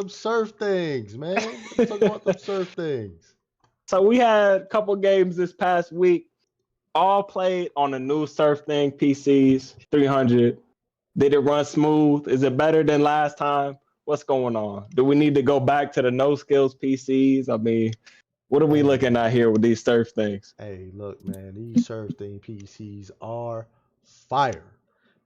Some surf things, man. Let's talk about them surf things. So we had a couple games this past week, all played on the new SurfThing PCs 300. Did it run smooth? Is it better than last time? What's going on? Do we need to go back to the no skills PCs? I mean, what are we looking at here with these surf things? Hey, look, man, these surf thing PCs are fire.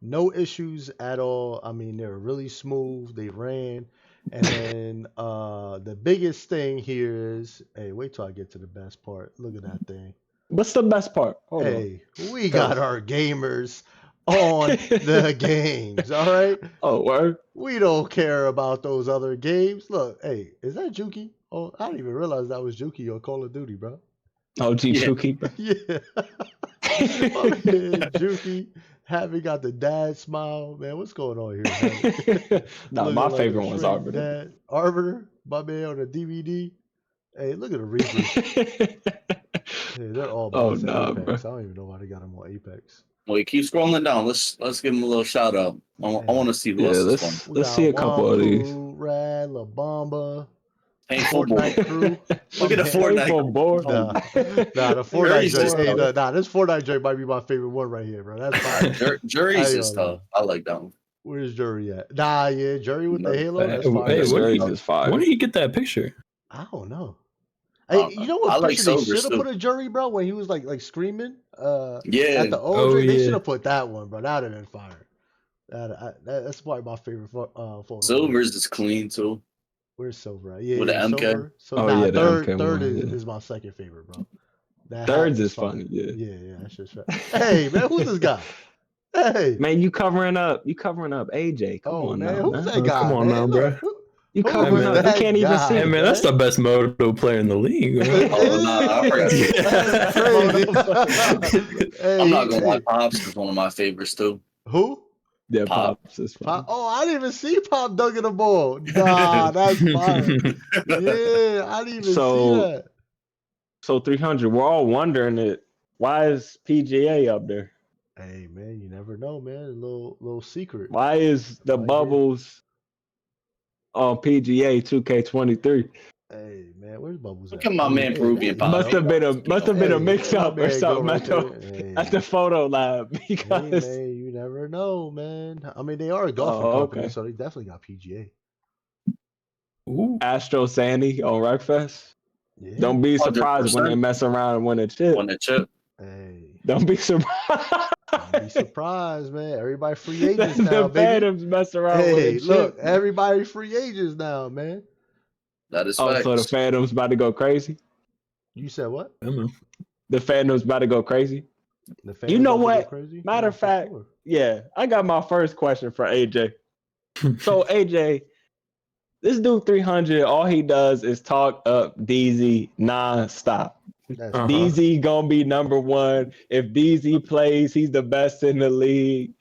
No issues at all. I mean, they're really smooth. They ran. And then the biggest thing here is, hey, wait till I get to the best part. Look at that thing. What's the best part? Hold Hey, we got our gamers on the games, all right? Oh, word? We don't care about those other games. Look, hey, is that Juki? Oh, I didn't even realize that was Juki on Call of Duty, bro. Oh, G Zookeeper. Yeah. My man, Juki, having got the dad smile. Man, what's going on here, man? No, Looking my like favorite a one's straight Arbiter. dad. Arbiter, my man on the DVD. Hey, look at the Reapers. Hey, they're all bots at nah, Apex. bro. I don't even know why they got them on Apex. Wait, keep scrolling down. Let's give him a little shout out. I want to see who Yeah, else is fun. We let's got see a couple of these. Wampu, Rad, La Bamba, Painful boy. Fortnite crew. Look at the Fortnite Fortnite. board. Nah, the Fortnite Jury's joint. just Hey, tough. nah, this Fortnite joint might be my favorite one right here, bro. That's fire. Jury's I is don't know. tough. I like that one. Where's Jury at? Nah, yeah, Jury with the No, Halo. That's Hey, fire. hey, what Jury's did is fire. Where did he get that picture? I don't know. I don't Hey, know. you know what I like picture they Sobers, should have too. put a Jury, bro, when he was like screaming Yeah. at the Oh, OJ? They yeah. should have put that one, bro. That'd have been fire. That's probably my favorite photo. Silver's is clean too. Where's Silver at? Yeah, With the yeah, MK. Silver. So Oh, nah, yeah, the third MK third one, is, yeah. is my second favorite, bro. That Thirds hat is fire. funny, yeah. Yeah, that's just right. Hey, man, who's this guy? Hey, Man, you covering up AJ. Come oh on man, now, who's man. that guy? Come on man? now, Look, bro. You who covering is up. You that can't even guy, see. Hey, man, that's the best moto player in the league. Man. Oh, nah, I forgot. That's crazy. Hey, I'm not gonna hey. lie, Pops is one of my favorites too. Who? Yeah, Pop. Pops is funny. Pop? Oh, I didn't even see Pop dunking the ball. Nah, that's fire. Yeah, I didn't even see So- that. So 300, we're all wondering it. Why is PGA up there? Hey, man, you never know, man. A little secret. Why is the Right here. bubbles on PGA 2K23? Hey, man, where's Bubbles Look at? at my man Hey, Peruvian there you Pop. Must go. have been a Hey, mix let my up or man go something right at there. the photo lab Hey, because man, you never know, man. I mean, they are a golfing Oh, company, okay. so they definitely got PGA. Ooh. Astro Sandy on Wreckfest. Yeah. Don't be surprised when 100%. they mess around and win a chip. Won the chip. Hey, Don't be surprised. don't be surprised, man. Everybody free agents now, The baby. Phantoms mess around with Hey, a chip. look, everybody free agents now, man. That is Oh, facts. so the Phantoms about to go crazy? You said what? Yeah, man. The Phantoms about to go crazy? The You know fans about to go what? crazy? Matter Yeah, of for fact, sure. yeah, I got my first question for AJ. So AJ, this dude 300, all he does is talk up DZ non-stop. That's Uh-huh. DZ gonna be number one. If DZ plays, he's the best in the league.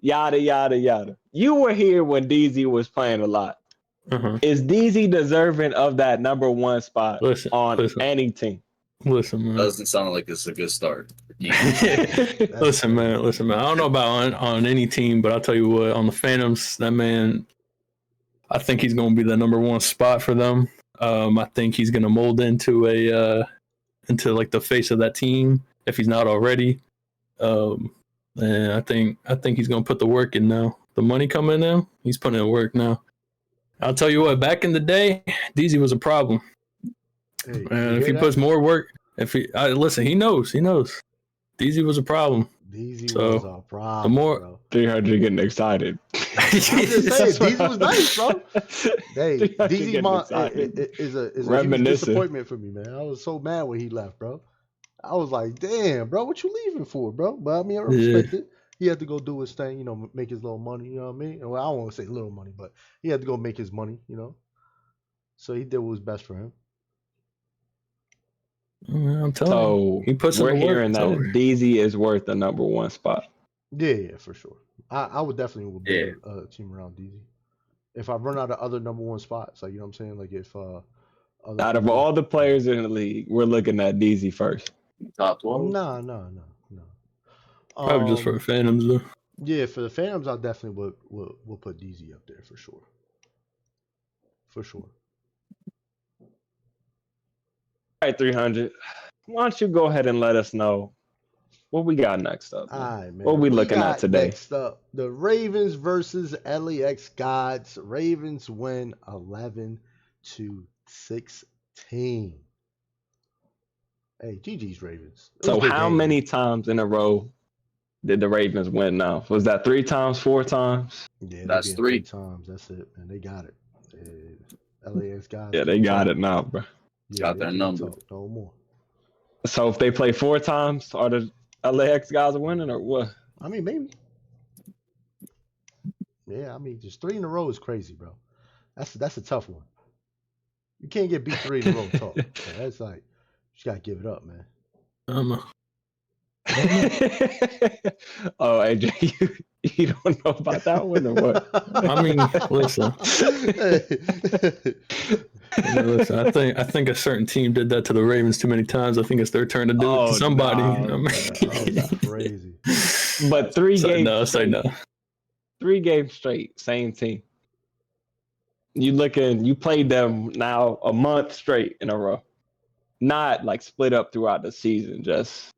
Yada yada yada. You were here when DZ was playing a lot. Uh-huh. Is DZ deserving of that number one spot Listen, on listen. any team? Listen, man. Doesn't sound like it's a good start. Listen, man. Listen, man. I don't know about on any team, but I'll tell you what. On the Phantoms, that man, I think he's going to be the number one spot for them. I think he's going to mold into like the face of that team if he's not already. And I think he's going to put the work in now. The money coming now, he's putting in work now. I'll tell you what. Back in the day, DZ was a problem. Hey, you And if hear he that? puts more work, listen, he knows. DZ was a problem. DZ So, was a problem, more- bro. 300 getting excited. I'm just saying, DZ was nice, bro. Hey, 300 DZ getting excited. is a huge Reminiscing. disappointment for me, man. I was so mad when he left, bro. I was like, damn, bro, what you leaving for, bro? But I mean, I respect it. He had to go do his thing, make his little money, you know what I mean? Well, I don't want to say little money, but he had to go make his money, So he did what was best for him. I'm telling you. So He puts in we're the work, hearing it's that over. DZ is worth the number one spot. Yeah, for sure. I would definitely build a team around DZ. If I run out of other number one spots, like, you know what I'm saying? Like, if other Out of people- all the players in the league, we're looking at DZ first. Top 12. No. Probably just for the Phantoms, though. Yeah, for the Phantoms, I definitely would put DZ up there for sure. for sure. All right, 300. Why don't you go ahead and let us know what we got next up? All right, man. What we looking at got today? Next up, the Ravens versus LAx Gods. Ravens win 11-16. Hey, GG's Ravens. So how many times in a row did the Ravens win now? Was that 3 times, 4 times? Yeah, That's 3 times. That's it, man. They got it. LAX Gods. Yeah, they got it now, bro. Yeah, got their number. No more. So if they play 4 times, are the LAX guys winning or what? I mean, maybe. Yeah, I mean, just 3 in a row is crazy, bro. That's a tough one. You can't get beat 3 in a row tough. So that's like, you just gotta give it up, man. Oh, AJ, you don't know about that one or what? I mean, listen. I think a certain team did that to the Ravens too many times. I think it's their turn to do it to somebody. No, You know what I mean? That's crazy. But 3 games. No, say no. 3 games straight, same team. You played them now a month straight in a row. Not like split up throughout the season, just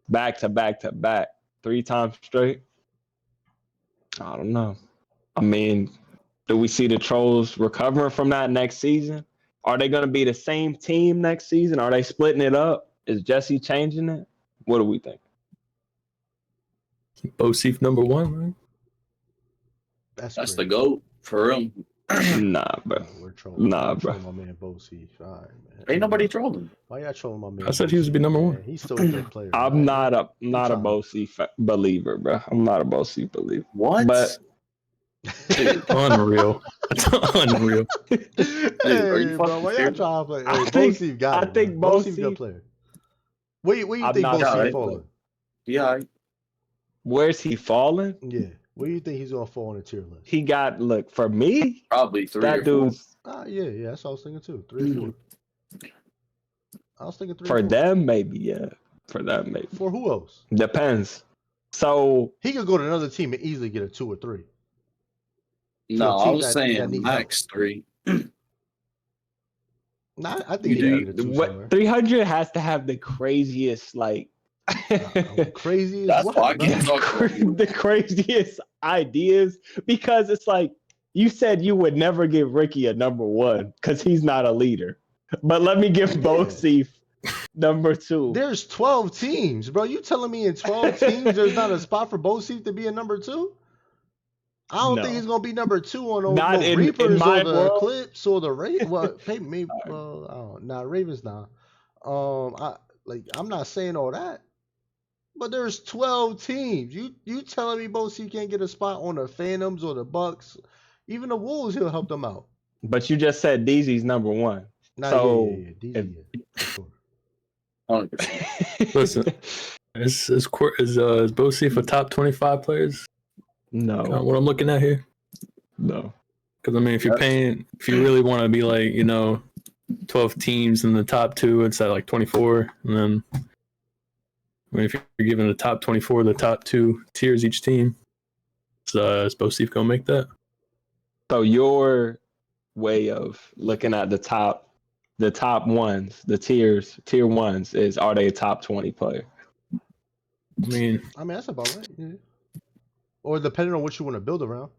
back to back to back 3 times straight. I don't know. I mean, do we see the Trolls recovering from that next season? Are they going to be the same team next season? Are they splitting it up? Is Jesse changing it? What do we think? Bosif #1, man. That's the GOAT for him. Nah, bro. We're trolling. Nah, bro. Trolling my man Bosif. All right, man. Ain't nobody trolling. Why y'all trolling my man? I said he was to be #1. Man? He's still a good player. I'm man. not a Bossy believer, bro. I'm not a Bossy believer. What? But Unreal. Unreal. Hey, bro, why y'all trying to play? Hey, Bosif got it. I think Bosif good player. Where you think Bosif falling? Yeah. Where's he falling? Yeah. Where do you think he's gonna fall on the tier list? He got for me. Probably 3 That or 4. dude's Yeah. That's what I was thinking too. 3 or 4. I was thinking 3 for or 4. them, maybe. Yeah, for them, maybe. For who else? Depends. So He could go to another team and easily get a 2 or 3. No, I was that saying needs max 3. Nah, I think he can get a 2 somewhere. 300 has to have the craziest Crazy That's as why I what? bro? can't talk about it. the craziest ideas, because it's like you said you would never give Ricky a #1 because he's not a leader. But let me give Bosif #2. There's 12 teams, bro. You telling me in 12 teams there's not a spot for Bosif to be a #2? I don't think he's gonna be '2 on those Not in Reapers or my the world. Eclipse or the Ravens. Well, maybe. Well, I don't. Nah, Ravens now. I'm not saying all that, but there's 12 teams. You telling me Bosif can't get a spot on the Phantoms or the Bucks, even the Wolves? He'll help them out. But you just said DZ's #1. Nah, So yeah. DZ, for sure. 100%. Listen, is Bosif a top 25 players? No. What I'm looking at here? No. Because I mean, if you really want to be like, 12 teams in the top 2, it's at like 24. And then, I mean, if you're giving the top 24 the top 2 tiers each team, is Bosif gonna make that? So your way of looking at the top ones, the tier 1s, is are they a top 20 player? I mean, that's about right. Yeah. Or depending on what you want to build around.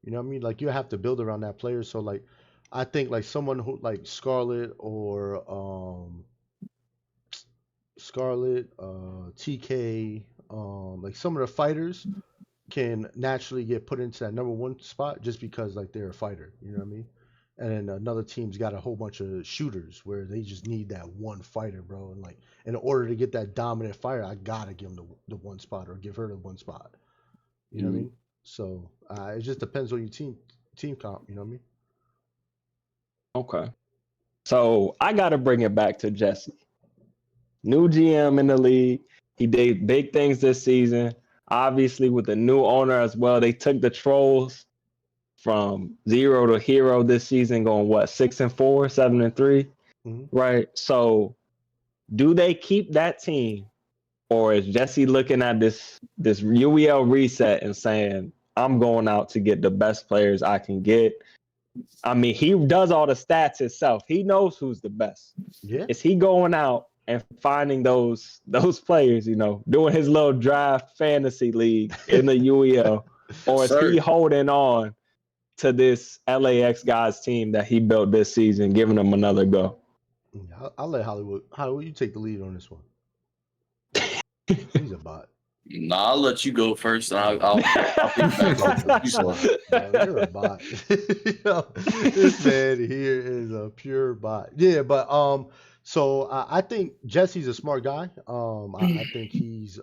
You know what I mean? Like, you have to build around that player. So, like, I think, like, someone who, like, Scarlet, TK, like, some of the fighters can naturally get put into that #1 spot just because, like, they're a fighter. You know what I mean? And then another team's got a whole bunch of shooters where they just need that one fighter, bro. And, like, in order to get that dominant fighter, I got to give them the 1 spot or give her the 1 spot. You know what I mean? So it just depends on your team comp. You know what I mean? Okay. So I got to bring it back to Jesse. New GM in the league. He did big things this season. Obviously, with the new owner as well, they took the Trolls from 0 to hero this season, going 6-4, 7-3, right? So, do they keep that team, or is Jesse looking at this UEL reset and saying, "I'm going out to get the best players I can get"? I mean, he does all the stats himself. He knows who's the best. Yeah. Is he going out and finding those players, doing his little draft fantasy league in the UEL? Or is he holding on to this LAx Gods team that he built this season, giving them another go? I'll let Hollywood, you take the lead on this one. He's a bot. Nah, I'll let you go first, and I'll pick You're a bot. This man here is a pure bot. Yeah, but so I think Jesse's a smart guy. I think he's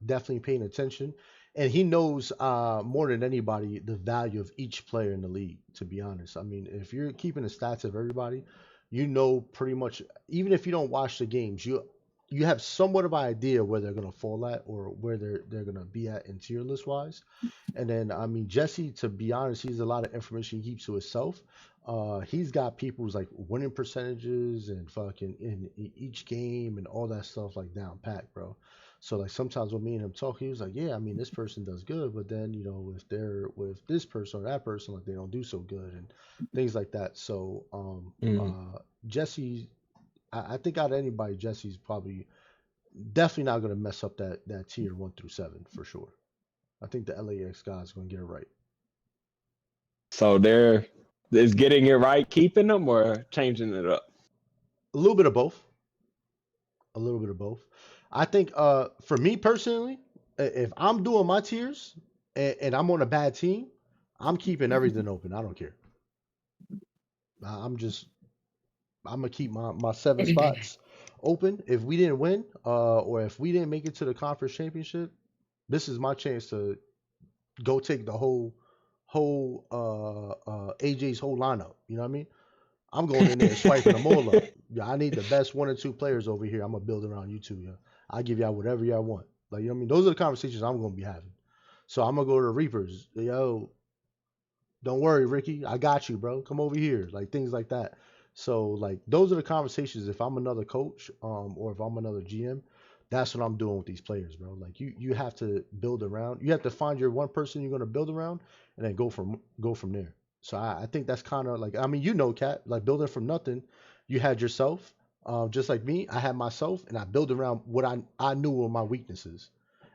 definitely paying attention, and he knows more than anybody the value of each player in the league. To be honest, I mean, if you're keeping the stats of everybody, you know pretty much. Even if you don't watch the games, you have somewhat of an idea where they're going to fall at or where they're going to be at in tier list wise. And then, I mean, Jesse, to be honest, he's a lot of information he keeps to himself. He's got people's like winning percentages and fucking in each game and all that stuff like down pat, bro. So like sometimes when me and him talk, he was like, yeah, I mean, this person does good, but then, if they're with this person or that person, like they don't do so good and things like that. So Jesse, I think out of anybody, Jesse's probably definitely not going to mess up that tier 1 through 7 for sure. I think the LAx guys going to get it right. So is getting it right keeping them or changing it up? A little bit of both. I think for me personally, if I'm doing my tiers and I'm on a bad team, I'm keeping everything open. I don't care. I'm gonna keep my 7 spots open. If we didn't win, or if we didn't make it to the conference championship, this is my chance to go take the whole AJ's whole lineup. You know what I mean? I'm going in there and swiping them all up. Yeah, I need the best 1 or 2 players over here. I'm gonna build around you two. Yeah, I give y'all whatever y'all want. Like, you know what I mean? Those are the conversations I'm gonna be having. So I'm gonna go to the Reapers. Yo, don't worry, Ricky. I got you, bro. Come over here. Like things like that. So like those are the conversations. If I'm another coach, or if I'm another GM, that's what I'm doing with these players, bro. Like you have to build around. You have to find your one person you're gonna build around, and then go from there. So I think that's kind of like, I mean, Kat, like building from nothing. You had yourself, just like me. I had myself, and I built around what I knew were my weaknesses,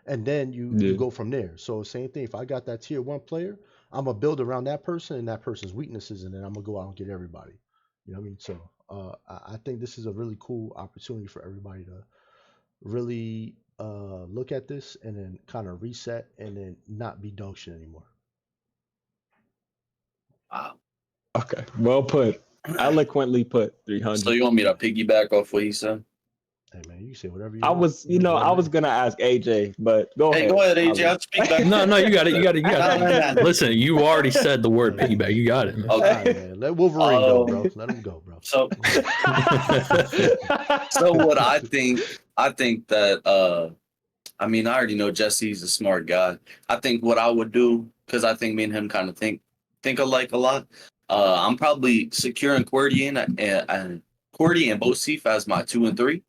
and then you go from there. So same thing. If I got that tier 1 player, I'm gonna build around that person and that person's weaknesses, and then I'm gonna go out and get everybody. You know what I mean? So I think this is a really cool opportunity for everybody to really look at this and then kind of reset and then not be dog shit anymore. Wow. Okay, well put. Eloquently put. 300. So you want me to piggyback off what he said? Hey man, you say whatever you I want. was, I was gonna ask AJ, but go ahead. Hey, go ahead, AJ. I'll speak back. No, you got it. Listen, you already said the word piggyback. You got it, man. Okay. All right, man. Let Wolverine go, bro. Let him go, bro. So what I think that I mean, I already know Jesse's a smart guy. I think what I would do, because I think me and him kind of think alike a lot. I'm probably securing QWERTY and Bosif as my 2 and 3.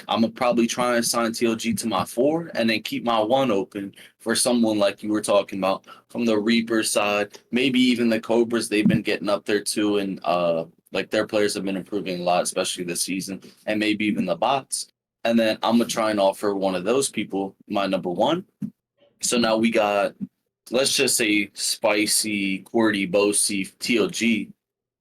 I'm gonna probably try and assign TLG to my 4 and then keep my 1 open for someone like you were talking about from the Reaper side, maybe even the Cobras. They've been getting up there too, and like their players have been improving a lot, especially this season, and maybe even the bots. And then I'm gonna try and offer one of those people my number 1. So now we got, let's just say, Spicy, QWERTY, Bosif, TLG.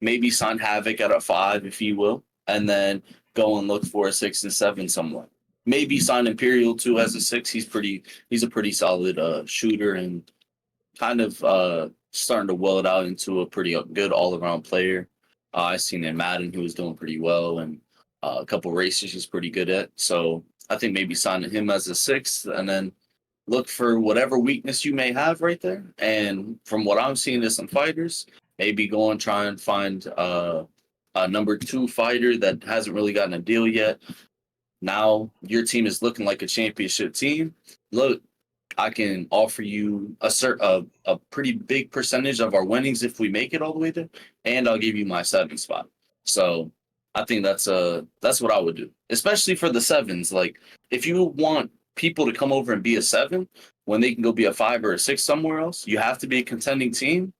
Maybe sign Havoc at a 5, if you will, and then go and look for a 6 and 7 somewhere. Maybe sign Imperial too as a 6. He's a pretty solid shooter and kind of starting to well it out into a pretty good all around player. I seen in Madden who was doing pretty well, and a couple races he's pretty good at. So I think maybe signing him as a 6 and then look for whatever weakness you may have right there. And from what I'm seeing is some fighters, maybe go and try and find a number 2 fighter that hasn't really gotten a deal yet. Now your team is looking like a championship team. Look, I can offer you a pretty big percentage of our winnings if we make it all the way there, and I'll give you my 7 spot. So I think that's what I would do, especially for the 7s. Like, if you want people to come over and be a 7 when they can go be a 5 or a 6 somewhere else, you have to be a contending team.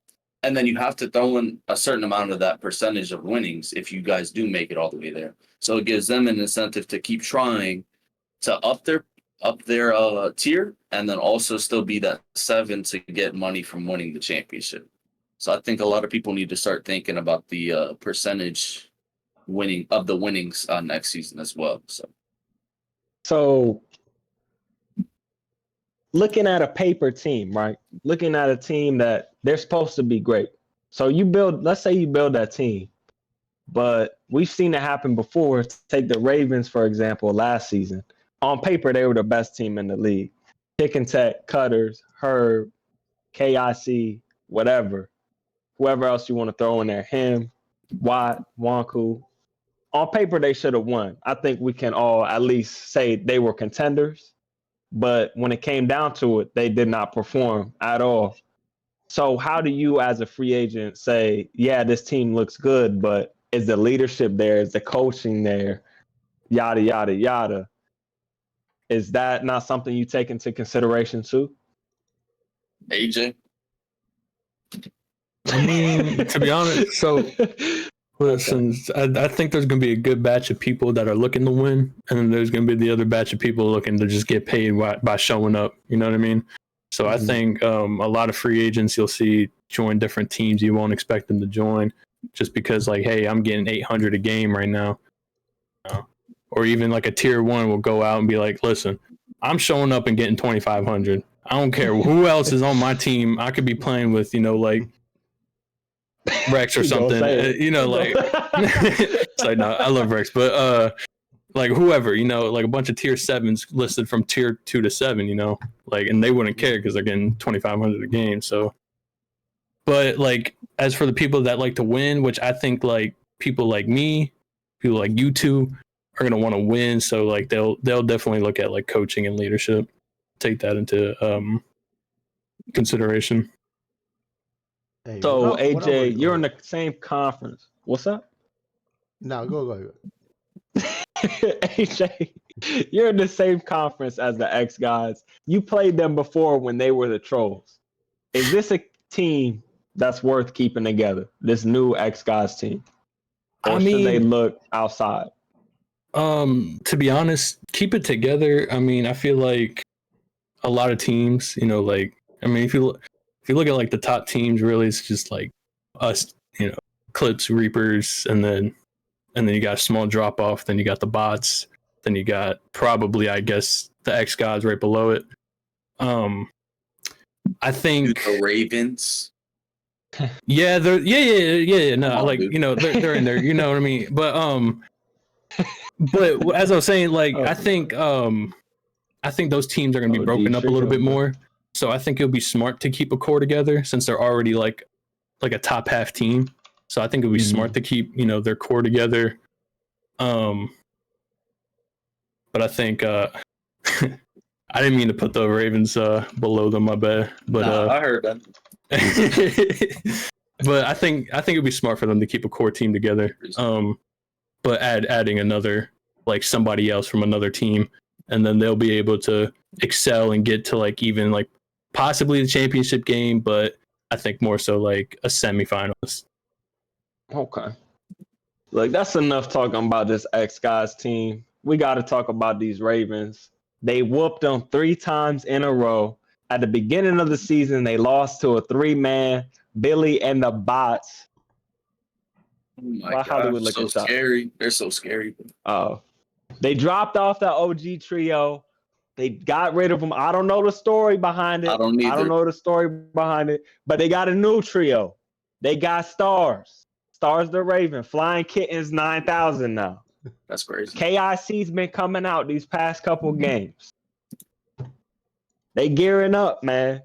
And then you have to throw in a certain amount of that percentage of winnings if you guys do make it all the way there. So it gives them an incentive to keep trying to up their tier, and then also still be that 7 to get money from winning the championship. So I think a lot of people need to start thinking about the percentage winning of the winnings next season as well. So looking at a paper team, right? Looking at a team that they're supposed to be great. So let's say you build that team, but we've seen it happen before. Take the Ravens, for example, last season. On paper, they were the best team in the league. Pick and Tech, Cudders, Herb, KIC, whatever. Whoever else you want to throw in there, him, Watt, Wanku. On paper, they should have won. I think we can all at least say they were contenders. But when it came down to it, they did not perform at all. So how do you, as a free agent, say, yeah, this team looks good, but is the leadership there? Is the coaching there? Yada, yada, yada. Is that not something you take into consideration too? AJ? I mean, to be honest, so listen, I think there's going to be a good batch of people that are looking to win, and then there's going to be the other batch of people looking to just get paid by showing up. You know what I mean? So I think a lot of free agents you'll see join different teams you won't expect them to join, just because like, hey, I'm getting 800 a game right now. Or even like a tier 1 will go out and be like, listen, I'm showing up and getting 2,500. I don't care who else is on my team. I could be playing with, like Rex or something. Like it's like, no, I love Rex, but like whoever, like a bunch of tier 7s listed from tier 2 to 7, like, and they wouldn't care because they're getting 2,500 a game. So, but like as for the people that like to win, which I think like people like me, people like you two are gonna want to win. So like they'll definitely look at like coaching and leadership, take that into consideration. Hey, so AJ, you're in the same conference. What's up? No, go. AJ, you're in the same conference as the X Gods. You played them before when they were the Trolls. Is this a team that's worth keeping together? This new X Gods team, or should they look outside? To be honest, keep it together. I mean, I feel like a lot of teams, like, I mean, if you look at like the top teams, really, it's just like us, Eclipse, Reapers, and then you got a small drop off. Then you got the bots. Then you got probably, I guess, the X Gods right below it. I think the Ravens. Yeah, they're yeah. No, like they're in there. You know what I mean? But as I was saying, like I think those teams are going to be broken up a little bit more. So I think it'll be smart to keep a core together since they're already like a top half team. So I think it'll be smart to keep their core together. But I think I didn't mean to put the Ravens below them. My bad. But I heard that. But I think it'd be smart for them to keep a core team together. But adding another like somebody else from another team, and then they'll be able to excel and get to like even like possibly the championship game, but I think more so like a semifinals. Okay. Like that's enough talking about this X Guys team. We got to talk about these Ravens. They whooped them 3 times in a row. At the beginning of the season, they lost to a 3-man, Billy and the Bots. Oh my God, so scary. They're so scary. Oh. They dropped off the OG trio. They got rid of them. I don't know the story behind it. I don't know the story behind it, but they got a new trio. They got Stars. Stars the Raven. Flying Kittens 9,000 now. That's crazy. KIC's been coming out these past couple games. They gearing up, man.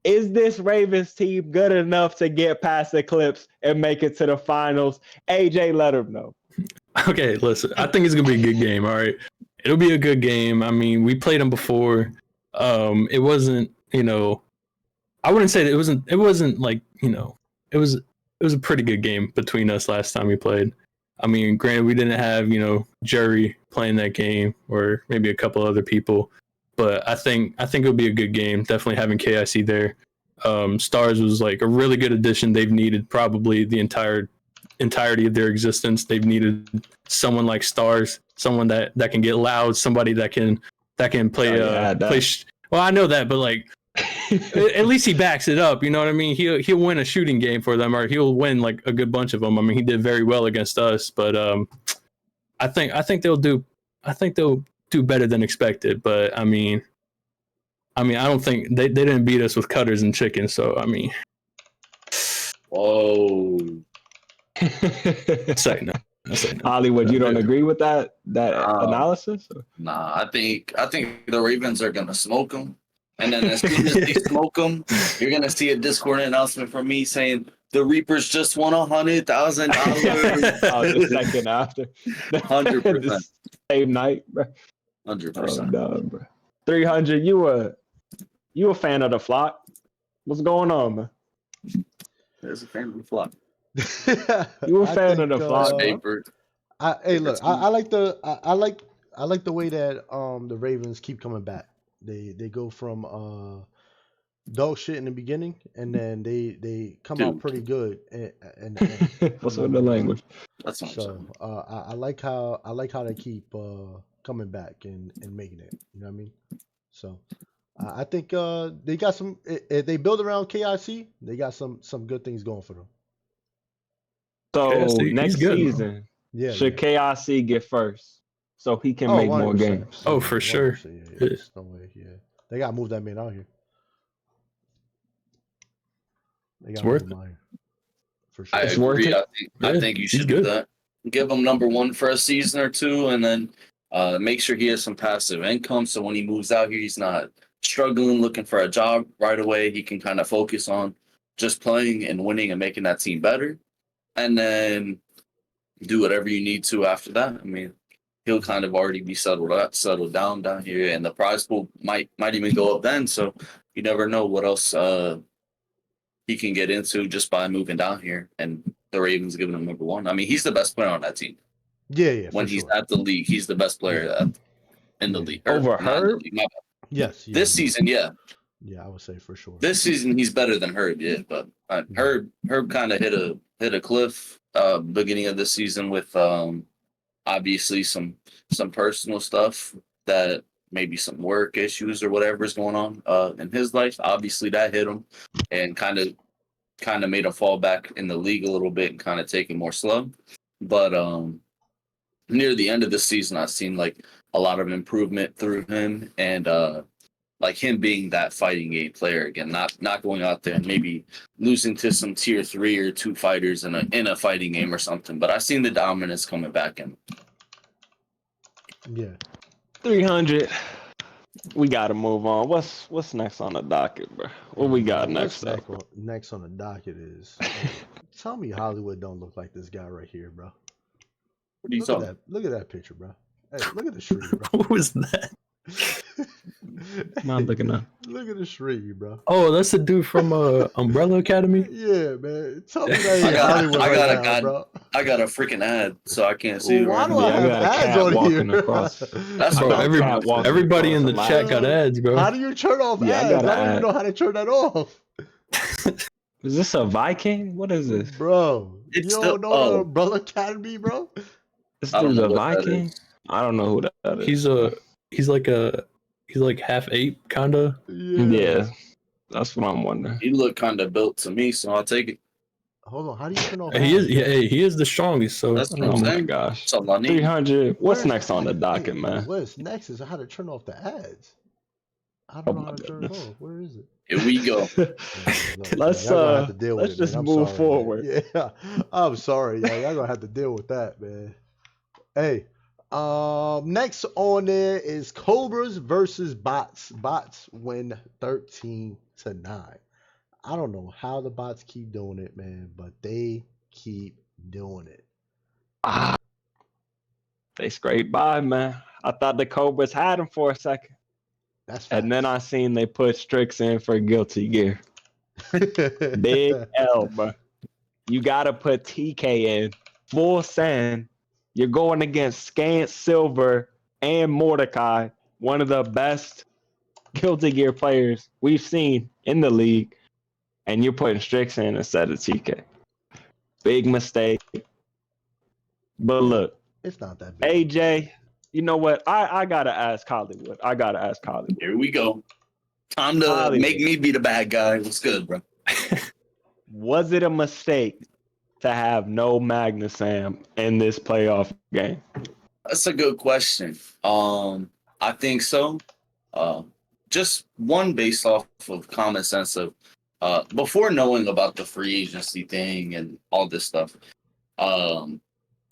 Is this Ravens team good enough to get past Eclipse and make it to the finals? AJ, let them know. Okay, listen. I think it's gonna be a good game. All right, it'll be a good game. I mean, we played them before. It wasn't, I wouldn't say that it wasn't like, it was a pretty good game between us last time we played. I mean, granted, we didn't have, Jerry playing that game or maybe a couple other people, but I think it'll be a good game. Definitely having KIC there. Stars was like a really good addition. They've needed probably the entirety of their existence. They've needed someone like Stars, someone that can get loud, somebody that can play. Well, I know that, but like at least he backs it up. You know what I mean? He'll win a shooting game for them, or he'll win like a good bunch of them. I mean, he did very well against us, but I think they'll do better than expected. But I mean, I don't think they didn't beat us with Cudders and chicken. So I mean, whoa. Say no. Hollywood, you don't agree with that analysis? Nah, I think the Ravens are gonna smoke them, and then as soon as they smoke them, you're gonna see a Discord announcement from me saying the Reapers just won $100,000. The second after, 100%, same night, bro. 100%. No, bro. 300. You a fan of the flock? What's going on, man? There's a fan of the flock. You a fan of the flock? Hey, look, I like the way that the Ravens keep coming back. They go from dog shit in the beginning, and then they come out pretty good. And what's with the language? That's what I'm saying. I like how they keep coming back and making it. You know what I mean? So I think they got some. If they build around KIC, they got some good things going for them. So KIC, next season, should KIC get first so he can make 100%. More games? Oh, for sure. Yeah. No way. Yeah, they gotta move that man out here. It's worth it. For sure. I agree. I think you should do that. Give him number one for a season or two, and then make sure he has some passive income. So when he moves out here, he's not struggling looking for a job right away. He can kind of focus on just playing and winning and making that team better. And then do whatever you need to after that. I mean, he'll kind of already be settled down here, and the prize pool might even go up then. So you never know what else he can get into just by moving down here. And the Ravens giving him number one. I mean, he's the best player on that team. Yeah. When he's at the league, he's the best player in the league. Over Herb? Yes. This season, yeah. Yeah, I would say for sure. This season, he's better than Herb, yeah. But Herb kind of hit a cliff beginning of the season with obviously some personal stuff, that maybe some work issues or whatever is going on in his life. Obviously, that hit him and kind of made him fall back in the league a little bit and kind of take it more slow. But near the end of the season, I've seen like a lot of improvement through him, and like him being that fighting game player again, not going out there and maybe losing to some tier 3 or 2 fighters in a fighting game or something. But I've seen the dominance coming back in. Yeah. 300. We got to move on. What's next on the docket, bro? What we got next on the docket is tell me Hollywood don't look like this guy right here, bro. What are you talking? Look at that picture, bro. Hey, look at the Shree, bro. What was that? I'm looking up. Look at the Shree, bro. Oh, that's the dude from Umbrella Academy? Yeah, man. Tell me that ain't Hollywood right now, bro. I got a freaking ad, so I can't see it Why right do I now. have ads on here? That's Bro, everybody in the chat got ads, bro. How do you turn off ads? I don't even know how to turn that off. Is this a Viking? What is this? Bro, you don't know the Umbrella Academy, bro? This dude's a Viking? I don't know who that is. He's like half ape, kinda. Yeah, that's what I'm wondering. He looked kind of built to me, so I'll take it. Hold on, how do you turn off? He is the strongest. So that's what I'm saying. My gosh, 300. What's next on the docket, man? What's next is how to turn off the ads. I don't know how to turn it off. Where is it? Here we go. Let's just move forward. Man. Yeah, I'm sorry, y'all gonna have to deal with that, man. Hey. Next on there is Cobras versus Bots. Bots win 13-9. I don't know how the Bots keep doing it, man, but they keep doing it. They scraped by, man. I thought the Cobras had him for a second. That's and then I seen they put Strix in for guilty gear. Big L, bro. You gotta put TK in full send. You're going against Scant, Silver, and Mordecai, one of the best Guilty Gear players we've seen in the league. and you're putting Strix in instead of TK. Big mistake. But look, It's not that big. AJ, you know what? I gotta ask Hollywood. Here we go. Time to Hollywood. make me be the bad guy. What's good, bro? Was it a mistake to have no Magnasam in this playoff game? That's a good question. I think so. Just one based off of common sense of before knowing about the free agency thing and all this stuff.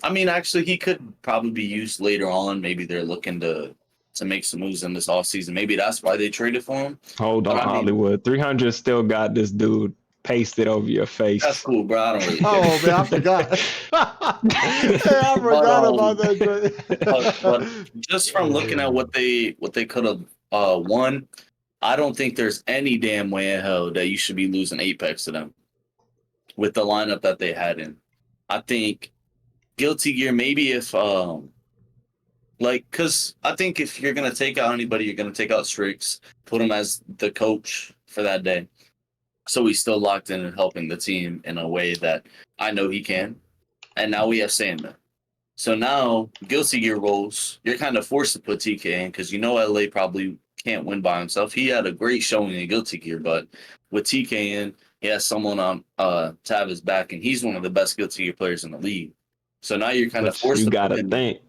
I mean, actually, he could probably be used later on. Maybe they're looking to make some moves in this offseason. Maybe that's why they traded for him. Hold on, Hollywood. 300 still got this dude pasted over your face. That's cool, bro. I don't really care. Oh man, I forgot. I forgot about that. but just from looking at what they could have won, I don't think there's any damn way in hell that you should be losing Apex to them with the lineup that they had in. I think Guilty Gear, maybe if because I think if you're gonna take out anybody, you're gonna take out Strix, put him as the coach for that day. So he's still locked in and helping the team in a way that I know he can. And now we have Sandman. So now Guilty Gear rolls. You're kind of forced to put TK in because you know LA probably can't win by himself. He had a great showing in Guilty Gear, but with TK in, he has someone on to have his back, and he's one of the best Guilty Gear players in the league. So now you're kind of forced to gotta put him think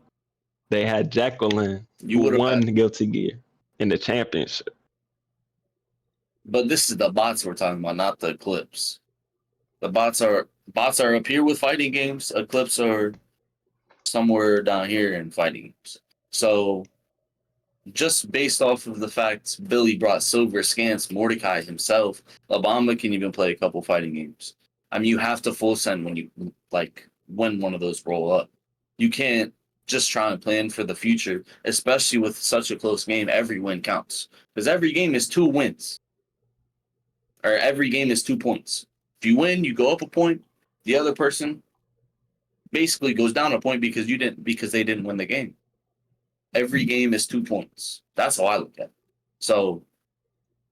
they had Jacqueline who won Guilty Gear in the championship. But this is the bots we're talking about, not the Eclipse. The bots are up here with fighting games. Eclipse are somewhere down here in fighting games. So just based off of the fact Billy brought Silver Scans, Mordecai himself, Obama can even play a couple fighting games. I mean, you have to full send when you when one of those roll up. You can't just try and plan for the future, especially with such a close game. Every win counts because every game is 2 wins. Or every game is 2 points. If you win, you go up a point. The other person basically goes down a point because they didn't win the game. Every game is 2 points. That's how I look at it. So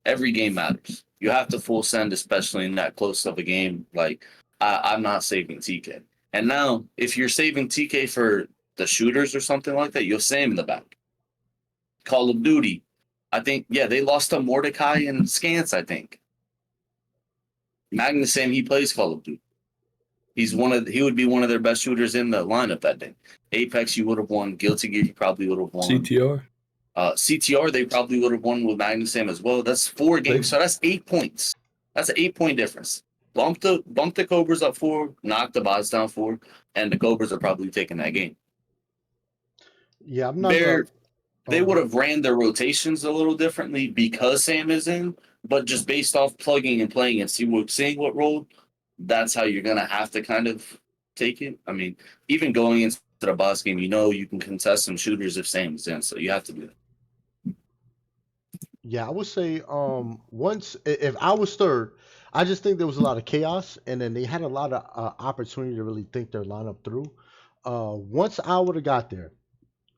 every game matters. You have to full send, especially in that close of a game. Like I'm not saving TK. And now, if you're saving TK for the shooters or something like that, you'll save him in the back. Call of Duty, I think, they lost to Mordecai and Scans, I think. Magnasam, he plays Call of Duty. He would be one of their best shooters in the lineup that day. Apex, you would have won. Guilty Gear, you probably would have won. CTR, they probably would have won with Magnasam as well. That's 4 games, so that's 8 points. That's an 8-point difference. Bump the Cobras up 4, knock the bots down 4, and the Cobras are probably taking that game. Yeah, I'm not. They would have ran their rotations a little differently because Sam is in, but just based off plugging and playing and seeing what rolled, that's how you're gonna have to kind of take it. I mean, even going into the boss game, you can contest some shooters if Sam is in, so you have to do that. Yeah, I would say once if I was third, I just think there was a lot of chaos, and then they had a lot of opportunity to really think their lineup through. Once I would have got there,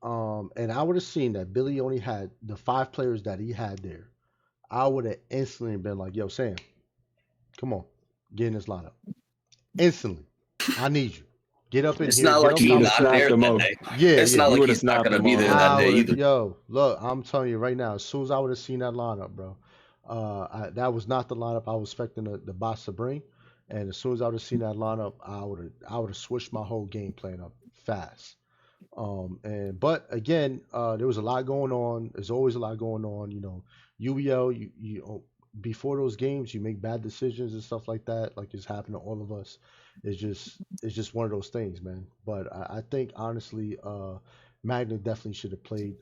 and I would have seen that Billy only had the 5 players that he had there, I would have instantly been like, "Yo, Sam, come on, get in this lineup instantly. I need you. Get up in it's here." Not like he's not there that day. Yeah, it's not like he's not going to be there that day either. Yo, look, I'm telling you right now, as soon as I would have seen that lineup, bro, that was not the lineup I was expecting the boss to bring. And as soon as I would have seen that lineup, I would have switched my whole game plan up fast. But again, there was a lot going on. There's always a lot going on. UEL, before those games, you make bad decisions and stuff like that. Like it's happened to all of us. It's just one of those things, man. But I think honestly, Magna definitely should have played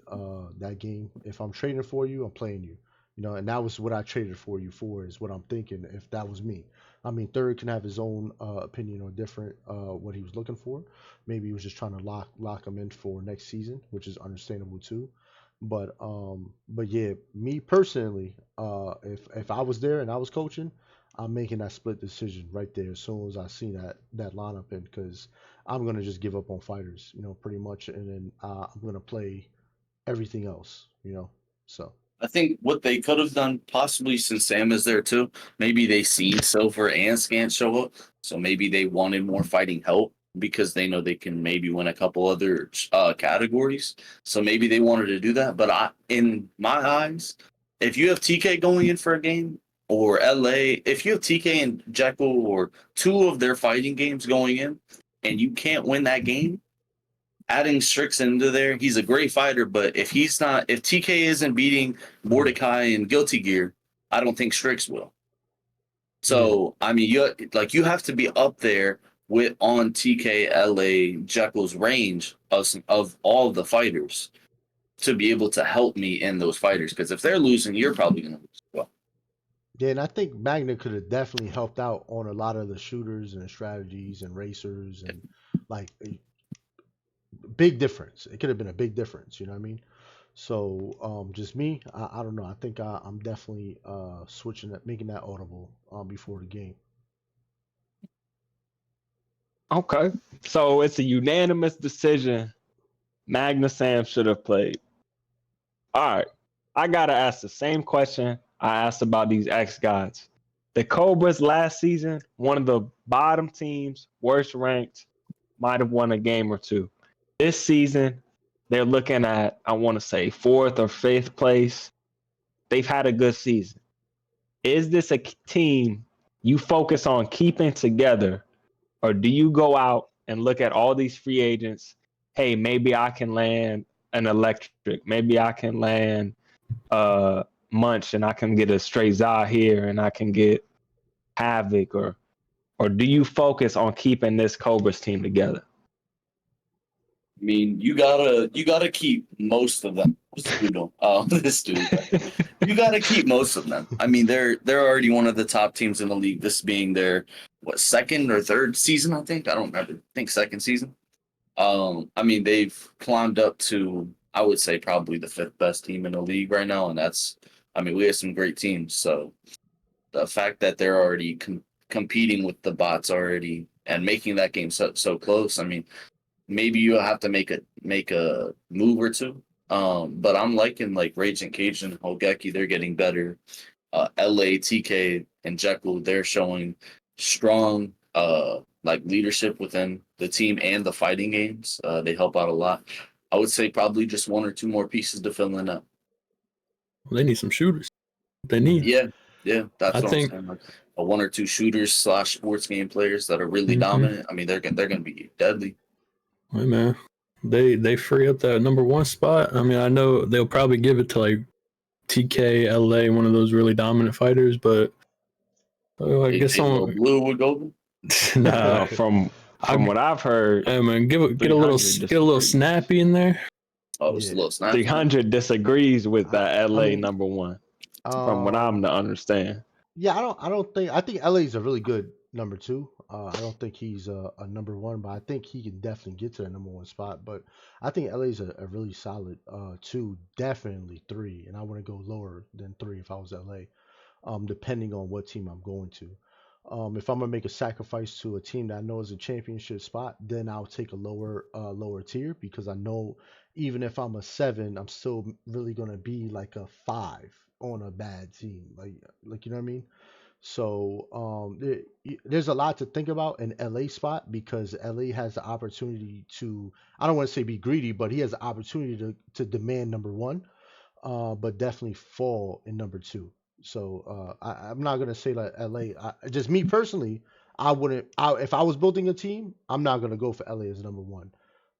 that game. If I'm trading for you, I'm playing you. And that was what I traded for you for, is what I'm thinking if that was me. I mean, Third can have his own opinion on different what he was looking for. Maybe he was just trying to lock him in for next season, which is understandable too. But yeah, me personally, if I was there and I was coaching, I'm making that split decision right there as soon as I see that lineup in, because I'm gonna just give up on fighters, pretty much, and then I'm gonna play everything else, so. I think what they could have done, possibly since Sam is there too, maybe they seen Silver and Scant show up, so maybe they wanted more fighting help because they know they can maybe win a couple other categories. So maybe they wanted to do that. But in my eyes, if you have TK going in for a game or LA, if you have TK and Jekyll or two of their fighting games going in, and you can't win that game, adding Strix into there, he's a great fighter, but if TK isn't beating Mordecai and Guilty Gear, I don't think Strix will. So I mean, you have to be up there with on TK, LA, Jekyll's range of all of the fighters to be able to help me in those fighters. Because if they're losing, you're probably gonna lose as well. Yeah, and I think Magna could have definitely helped out on a lot of the shooters and strategies and racers and like a big difference. It could have been a big difference, you know what I mean? So just me, I don't know. I think I'm definitely switching that, making that audible before the game. Okay. So it's a unanimous decision. Magnasam should have played. All right. I got to ask the same question I asked about these X Gods. The Cobras last season, one of the bottom teams, worst ranked, might have won a game or two. This season, they're looking at, I want to say, 4th or 5th place. They've had a good season. Is this a team you focus on keeping together, or do you go out and look at all these free agents? Hey, maybe I can land an Electric. Maybe I can land Munch and I can get a straight Za here and I can get Havoc, or do you focus on keeping this Cobras team together? I mean, you gotta keep most of them. This dude, you gotta keep most of them. I mean, they're already one of the top teams in the league. This being their second or third season, I think. I don't remember. I think second season. I mean, they've climbed up to, I would say, probably the 5th best team in the league right now, and we have some great teams. So the fact that they're already competing with the bots already and making that game so close, I mean, maybe you'll have to make a move or two. But I'm liking like Raging Cajun, Hogeki, they're getting better. LA, TK, and Jekyll, they're showing strong like leadership within the team and the fighting games. They help out a lot. I would say probably just 1 or 2 more pieces to fill in up. They need some shooters. They need. Yeah, that's I what think, I'm saying. Like a 1 or 2 shooters / sports game players that are really dominant. I mean, they're gonna be deadly. Hey man, they free up that number 1 spot. I mean, I know they'll probably give it to like TK, LA, one of those really dominant fighters, but I guess someone Blue would go. nah. From what I've heard, hey man, get a little snappy in there. Oh, it's a little snappy. 300 disagrees with that LA number 1. From what I'm to understand. Yeah, I think LA is a really good number 2. I don't think he's a number 1, but I think he can definitely get to that number 1 spot. But I think LA is a really solid 2, definitely 3, and I want to go lower than 3 if I was LA, depending on what team I'm going to. If I'm gonna make a sacrifice to a team that I know is a championship spot, then I'll take a lower tier, because I know even if I'm a 7, I'm still really gonna be like a 5 on a bad team. Like you know what I mean? So there's a lot to think about in LA spot, because LA has the opportunity to, I don't want to say be greedy, but he has the opportunity to demand number 1, but definitely fall in number 2. So I'm not gonna say that LA. Just me personally, I wouldn't. If I was building a team, I'm not gonna go for LA as number 1.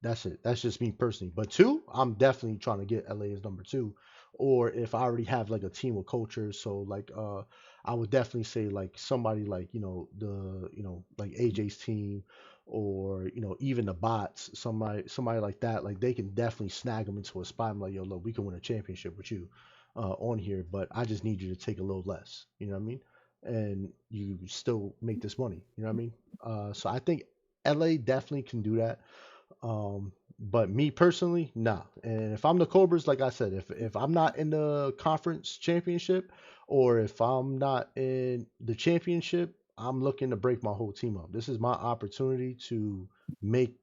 That's it. That's just me personally. But 2, I'm definitely trying to get LA as number 2. Or if I already have like a team with culture, so like I would definitely say like somebody like like AJ's team, or even the bots, somebody like that, like they can definitely snag them into a spot. I'm like, yo, look, we can win a championship with you on here, but I just need you to take a little less. You know what I mean? And you still make this money. You know what I mean? So I think LA definitely can do that. But me personally, nah. And if I'm the Cobras, like I said, if I'm not in the conference championship, or if I'm not in the championship, I'm looking to break my whole team up. This is my opportunity to make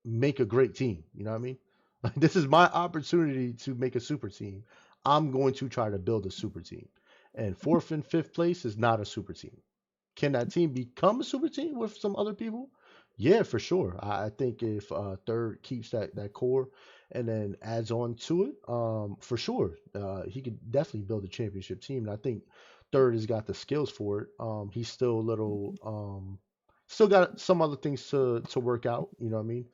a great team. You know what I mean? Like, this is my opportunity to make a super team. I'm going to try to build a super team. And fourth and fifth place is not a super team. Can that team become a super team with some other people? Yeah, for sure. I think if third keeps that core and then adds on to it, for sure, he could definitely build a championship team. And I think third has got the skills for it. He's still a little, still got some other things to work out. You know what I mean,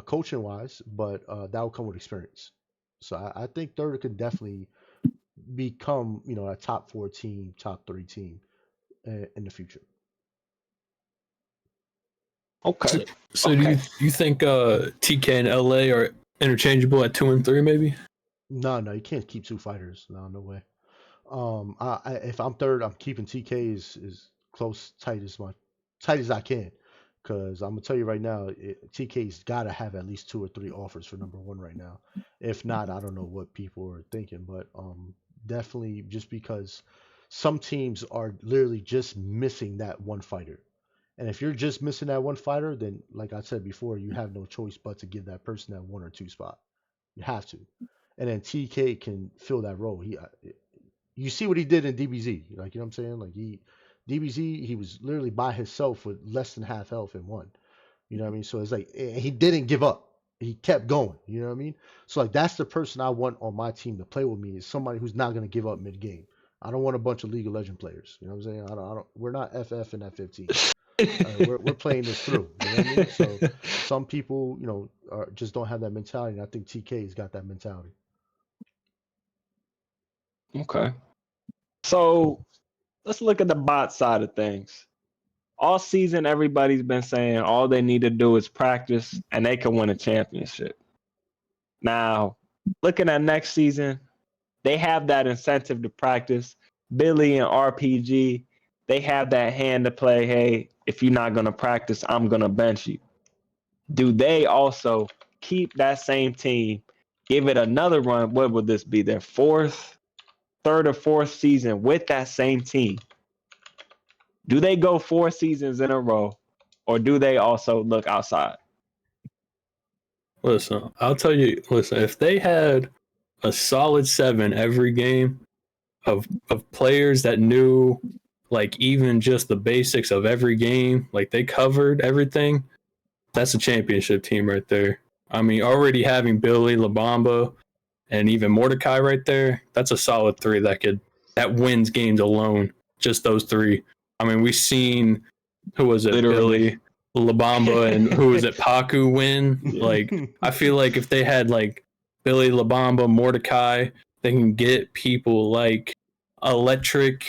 coaching wise, but that will come with experience. So I think third could definitely become, a top four team, top three team in the future. Okay. So do you think TK and LA are interchangeable at 2 and 3 maybe? No, you can't keep two fighters. No way. If I'm third, I'm keeping TK as close, tight as I can, because I'm gonna tell you right now, TK's got to have at least 2 or 3 offers for number one right now. If not, I don't know what people are thinking, but definitely just because some teams are literally just missing that one fighter. And if you're just missing that one fighter, then like I said before, you have no choice but to give that person that 1 or 2 spot. You have to. And then TK can fill that role. You see what he did in DBZ. Like, you know what I'm saying? Like, DBZ, he was literally by himself with less than half health and won. You know what I mean? So it's like he didn't give up. He kept going. You know what I mean? So like that's the person I want on my team to play with me, is somebody who's not going to give up mid game. I don't want a bunch of League of Legends players. You know what I'm saying? I don't. We're not FF and F15. We're playing this through. You know what I mean? So some people, just don't have that mentality. And I think TK's got that mentality. Okay. So let's look at the bot side of things. All season, everybody's been saying all they need to do is practice and they can win a championship. Now, looking at next season, they have that incentive to practice. Billy and RPG, they have that hand to play. Hey, if you're not going to practice, I'm going to bench you. Do they also keep that same team, give it another run? What would this be? Their third or fourth season with that same team? Do they go 4 seasons in a row, or do they also look outside? Listen, I'll tell you. Listen, if they had a solid 7 every game of players that knew, like, even just the basics of every game, like they covered everything, that's a championship team right there. I mean, already having Billy, LaBamba, and even Mordecai right there, that's a solid 3 that wins games alone. Just those 3. I mean, we've seen, who was it? Literally. Billy, LaBamba, and who was it? Paku win. Yeah. Like, I feel like if they had like Billy, LaBamba, Mordecai, they can get people like Electric,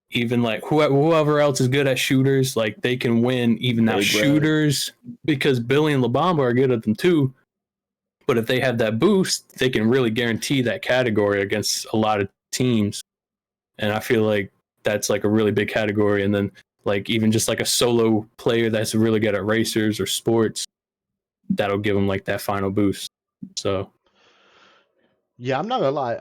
even like whoever else is good at shooters, like they can win even now shooters, because Billy and LaBamba are good at them too. But if they have that boost, they can really guarantee that category against a lot of teams. And I feel like that's like a really big category. And then like even just like a solo player that's really good at racers or sports, that'll give them like that final boost. So Yeah, I'm not gonna lie.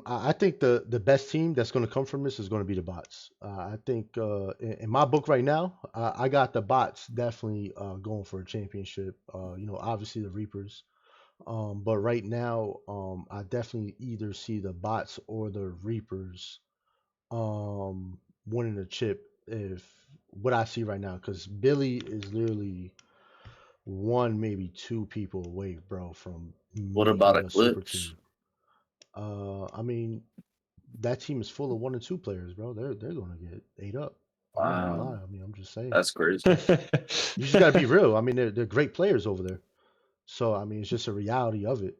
I think the best team that's gonna come from this is gonna be the bots. I think in my book right now, I got the bots definitely going for a championship. Obviously the Reapers. But right now, I definitely either see the bots or the Reapers winning the chip, if what I see right now, because Billy is literally 1, maybe 2 people away, bro, from What about making a super Eclipse? team. I mean, that team is full of 1 and 2 players, bro. They're gonna get ate up. I'm not gonna lie. Wow, I mean, I'm just saying. that's crazy. You just gotta be real. I mean, they're great players over there. So I mean, it's just a reality of it.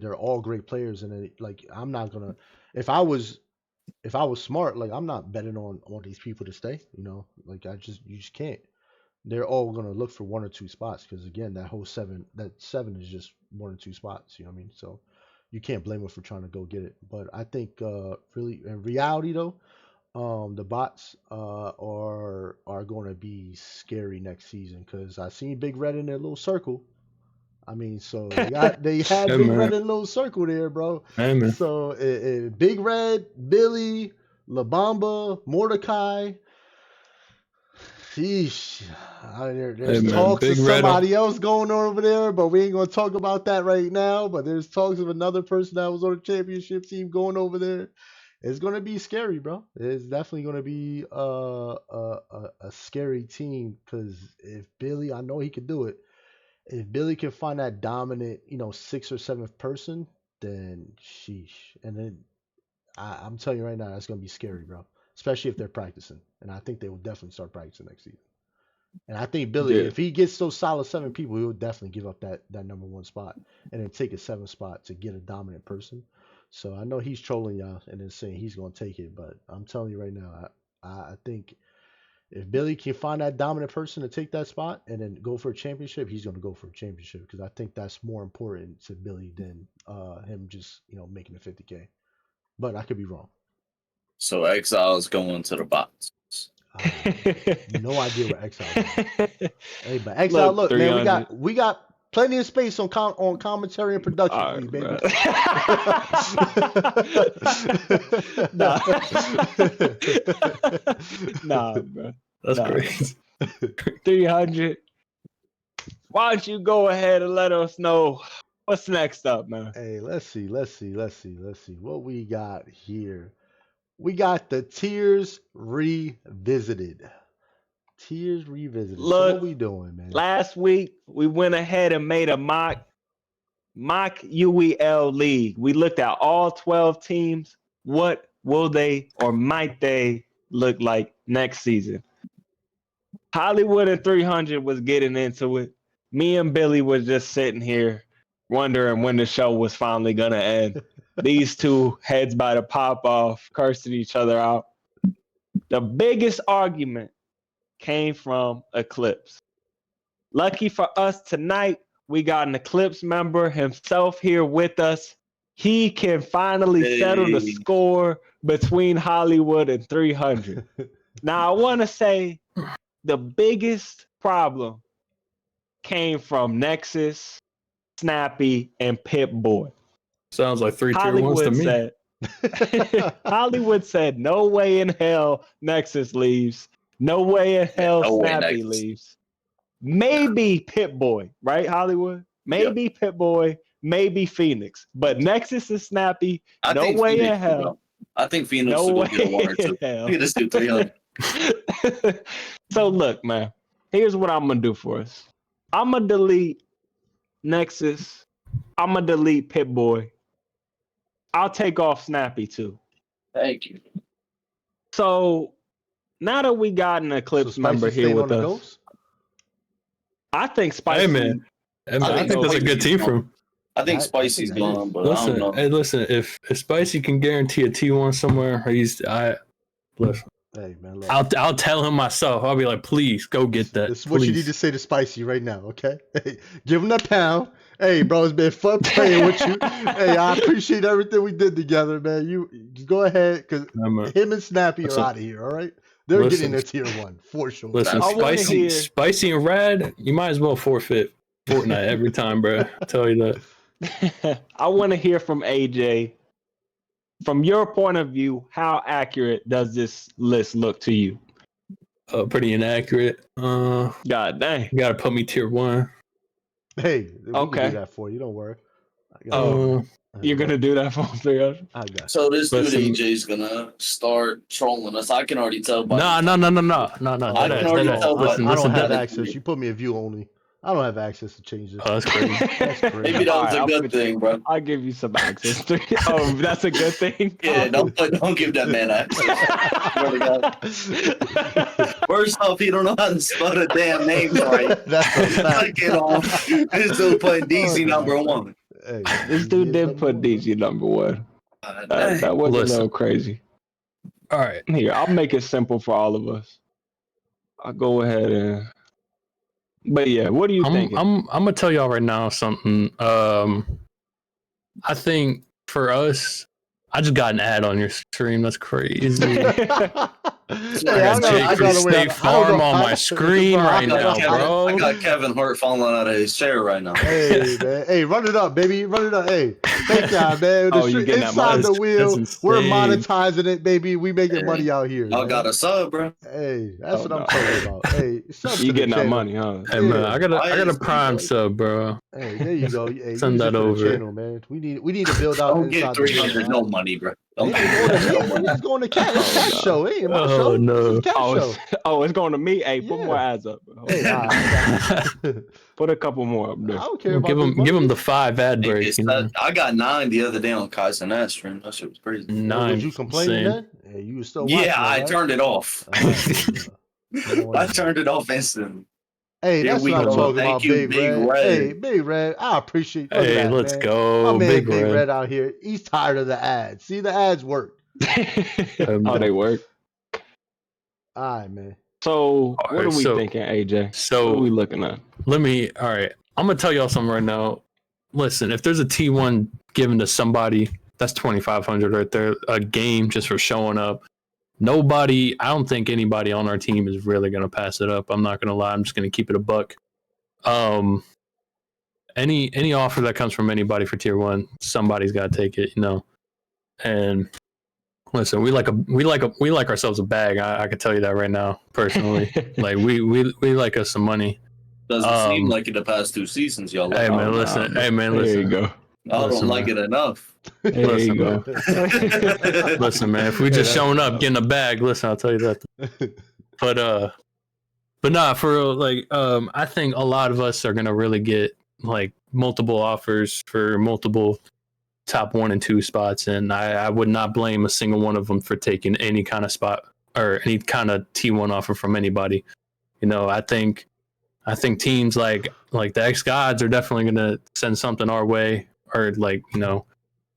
They're all great players, and like I'm not gonna. If I was smart, like I'm not betting on all these people to stay. Like you just can't. They're all gonna look for 1 or 2 spots, because again, that 7 is just 1 or 2 spots. You know what I mean? So you can't blame them for trying to go get it. But I think really in reality though, the bots are going to be scary next season, because I seen Big Red in their little circle. I mean, so they had Hey, Big man. Red in a little circle there, bro. Hey, man. So Big Red, Billy, LaBamba, Mordecai. Sheesh. There's man, talks of Big Red somebody else going on over there, but we ain't gonna talk about that right now. But there's talks of another person that was on the championship team going over there. It's gonna be scary, bro. It's definitely gonna be a scary team because if Billy, I know he could do it. If Billy can find that dominant, sixth or seventh person, then sheesh. And then I'm telling you right now, that's gonna be scary, bro. Especially if they're practicing, and I think they will definitely start practicing next season. And I think Billy, if he gets those solid 7 people, he will definitely give up that number 1 spot and then take a 7th spot to get a dominant person. So I know he's trolling y'all and then saying he's gonna take it, but I'm telling you right now, I think if Billy can find that dominant person to take that spot and then go for a championship, he's gonna go for a championship because I think that's more important to Billy than him just making a 50K. But I could be wrong. So Exile's going to the bots. No idea where Exile is. Hey, but Exile, look man, we got plenty of space on commentary and production for you, baby. Nah, bro. That's crazy. 300. Why don't you go ahead and let us know what's next up, man? Hey, let's see. What we got here. We got the tiers revisited. Look, so what we doing, man? Last week we went ahead and made a mock UEL league. We looked at all 12 teams. What will they or might they look like next season? Hollywood and 300 was getting into it. Me and Billy was just sitting here wondering when the show was finally gonna end. These two heads by the pop off, cursing each other out. The biggest argument came from Eclipse. Lucky for us tonight, we got an Eclipse member himself here with us. He can finally settle the score between Hollywood and 300. Now, I want to say the biggest problem came from Nexus, Snappy, and Pip-Boy. Sounds like 3 tier ones to me. Hollywood said, no way in hell Nexus leaves. No way in hell Snappy leaves. Maybe Pip-Boy, right, Hollywood? Maybe Pip-Boy, maybe Phoenix. But Nexus and Snappy, no way in hell. I think Phoenix will get 1 or 2. Look at this dude, 300. So look, man, here's what I'm going to do for us. I'm going to delete Nexus. I'm going to delete Pip-Boy. I'll take off Snappy too. Thank you. So now that we got an Eclipse member here with us, I think Spicy. Hey man, I think that's a good team for him. I think Spicy's gone, but listen, I don't know. Hey, listen, if Spicy can guarantee a T1 somewhere, listen. Hey man, look. I'll tell him myself. I'll be like, please go get that. This is what you need to say to Spicy right now, okay? Hey, give him that pound. Hey, bro, it's been fun playing with you. Hey, I appreciate everything we did together, man. You go ahead, because him and Snappy are out of here, all right? They're getting a tier 1, for sure. Listen, Spicy and Rad, you might as well forfeit Fortnite every time, bro. I'll tell you that. I want to hear from AJ. From your point of view, how accurate does this list look to you? Pretty inaccurate. God dang. You gotta put me tier 1. Hey, we can do that for you. Don't worry. You're gonna do that for 300? I got you. So this dude AJ's gonna start trolling us. I can already tell by No. I don't have access. You put me in view only. I don't have access to change this. Oh, that's crazy. That's crazy. Maybe that was a good thing, bro. I'll give you some access. That's a good thing. Yeah, don't give that man access. First off, he don't know how to spell the damn names right. That's a fact. Get off. This dude put DZ number 1. Hey, this dude did put DG number 1. That was a little crazy. All right. Here, I'll make it simple for all of us. I'll go ahead and... But yeah, what do you think? I'm gonna tell y'all right now something. I think for us, I just got an ad on your stream. That's crazy. I got State Farm on my screen right now, bro. I got Kevin Hart falling out of his chair right now. Hey, man. Hey, run it up, baby. Run it up. Hey, Thank y'all, man. Oh, you getting that Inside money? the wheel, That's we're insane. monetizing it, baby. We making Hey, money out here. Y'all Man. got a sub, bro. Hey, that's Oh, what no. I'm talking about. Hey, sub You to the getting that channel. money, huh? Hey man, Yeah. I got Why a is Prime he, sub, bro. Hey, there you go. Hey, Send use that it for the over. channel, man. We need to build out Don't get inside the wheel. 300 no money, bro. It Don't ain't going to get me. no money. It's going to Cat. It's Oh, Cat's no. show. It ain't my Oh show. no. It's Cat's show. It's going to me. Hey, put Yeah. more ads up. Bro. Hey, I got you. Put a couple more up I there. don't care about give this him money. the 5 ad Hey, break. You know? I got 9 the other day on Kaizen Ass stream. That shit was crazy. Hey, 9. was you complaining Insane. then? Hey, you was still watching Yeah, I right? turned it off. All right, there you go. Come on I in. turned it off instantly. Hey, Here that's we what I'm go. talking Thank about, you, Big Big Red. Red. Hey, Big Red, I appreciate. Look at Hey, that, let's man. go, My man, Big Big Red. Red out here. He's tired of the ads. See, the ads work. Oh, they work. All right, man. So, what Alright, are we so- thinking, AJ? So What are we looking at? all right, I'm gonna tell y'all something right now. Listen, if there's a T1 given to somebody, that's 2,500 right there, a game just for showing up. I don't think anybody on our team is really gonna pass it up. I'm not gonna lie. I'm just gonna keep it a buck. Any offer that comes from anybody for tier 1, somebody's got to take it, you know. And listen, we like ourselves a bag. I can tell you that right now, personally. Like we like us some money. Doesn't seem like it the past 2 seasons, y'all. Hey Like, man, listen. Hey man, There listen. you go. y'all listen, don't like man. it enough. There Listen, you go. Listen, man. If we just Hey, showing up, getting a bag, listen, I'll tell you that. But nah, for real, like, I think a lot of us are gonna really get like multiple offers for multiple top 1 and 2 spots, and I would not blame a single one of them for taking any kind of spot or any kind of T1 offer from anybody. You know, I think teams like the LAx Gods are definitely gonna send something our way, or like, you know,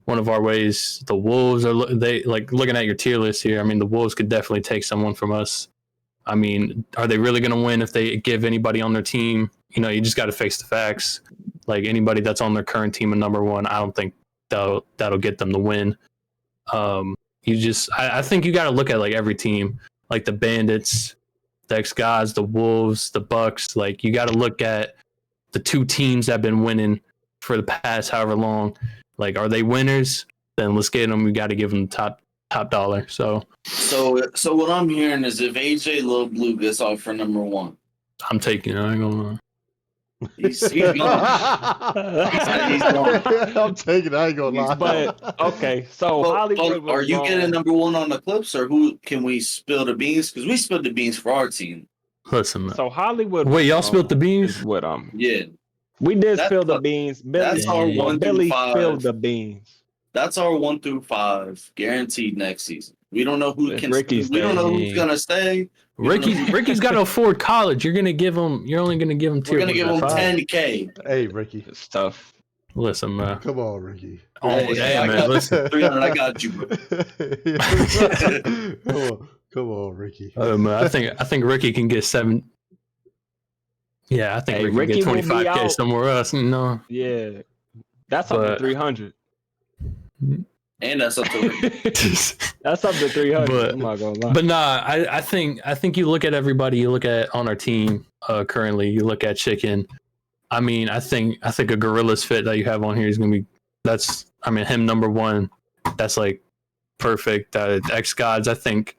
one of our ways. The Wolves they like looking at your tier list here. I mean, the Wolves could definitely take someone from us. I mean, are they really going to win if they give anybody on their team? You know, you just got to face the facts. Like anybody that's on their current team and number 1, I don't think that'll get them to win. I think you got to look at like every team, like the Bandits, the LAx Gods, the Wolves, the Bucks. Like you got to look at the 2 teams that have been winning for the past however long. Like, are they winners? Then let's get them. We got to give them top dollar. So what I'm hearing is if AJ Lil Blue gets off for number 1, I'm taking it. I ain't gonna lie. he's gone. He's gone. I'm taking it. I ain't gonna lie. But okay, so Hollywood was are you wrong. getting number 1 on Eclipse, or who can we spill the beans? Because we spilled the beans for our team. Listen, man. So Hollywood. Wait, y'all was spilled the wrong, beans? is what Yeah, we did That's spill the what- beans. that's our Billy, 1 through Billy 5. spilled the beans. That's our 1 through 5 guaranteed next season. We don't know who If can. Ricky's we don't know staying. who's gonna stay. Ricky's got to afford college. You're only gonna give him tier We're gonna give him 5. 10K. Hey, Ricky. It's tough. Listen, man. Come on, Ricky. Oh, Hey, damn, I man. got Listen. 300. I got you, bro. Come on, Ricky. Man, I think Ricky can get 7. Yeah, I think Hey, Ricky can Ricky get will be 25K out. somewhere else. You know. Yeah, that's up to But- 300. And that's up to Ricky. That's up to 300. But- I'm not gonna lie. But nah, I think you look at everybody. You look at on our team currently. You look at Chicken. I mean, I think a Gorillas fit that you have on here is gonna be. Him number 1. That's like perfect. LAx Gods. I think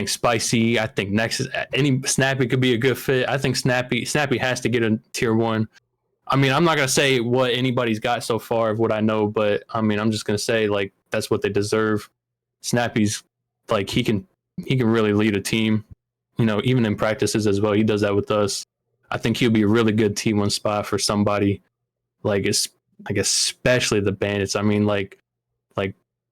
Spicy. I think Nexus. Any Snappy could be a good fit. I think Snappy has to get a tier 1. I mean, I'm not gonna say what anybody's got so far of what I know, but I mean, I'm just gonna say like that's what they deserve. Snappy's like he can really lead a team, you know, even in practices as well. He does that with us. I think he'll be a really good T1 spot for somebody like especially the Bandits. I mean, like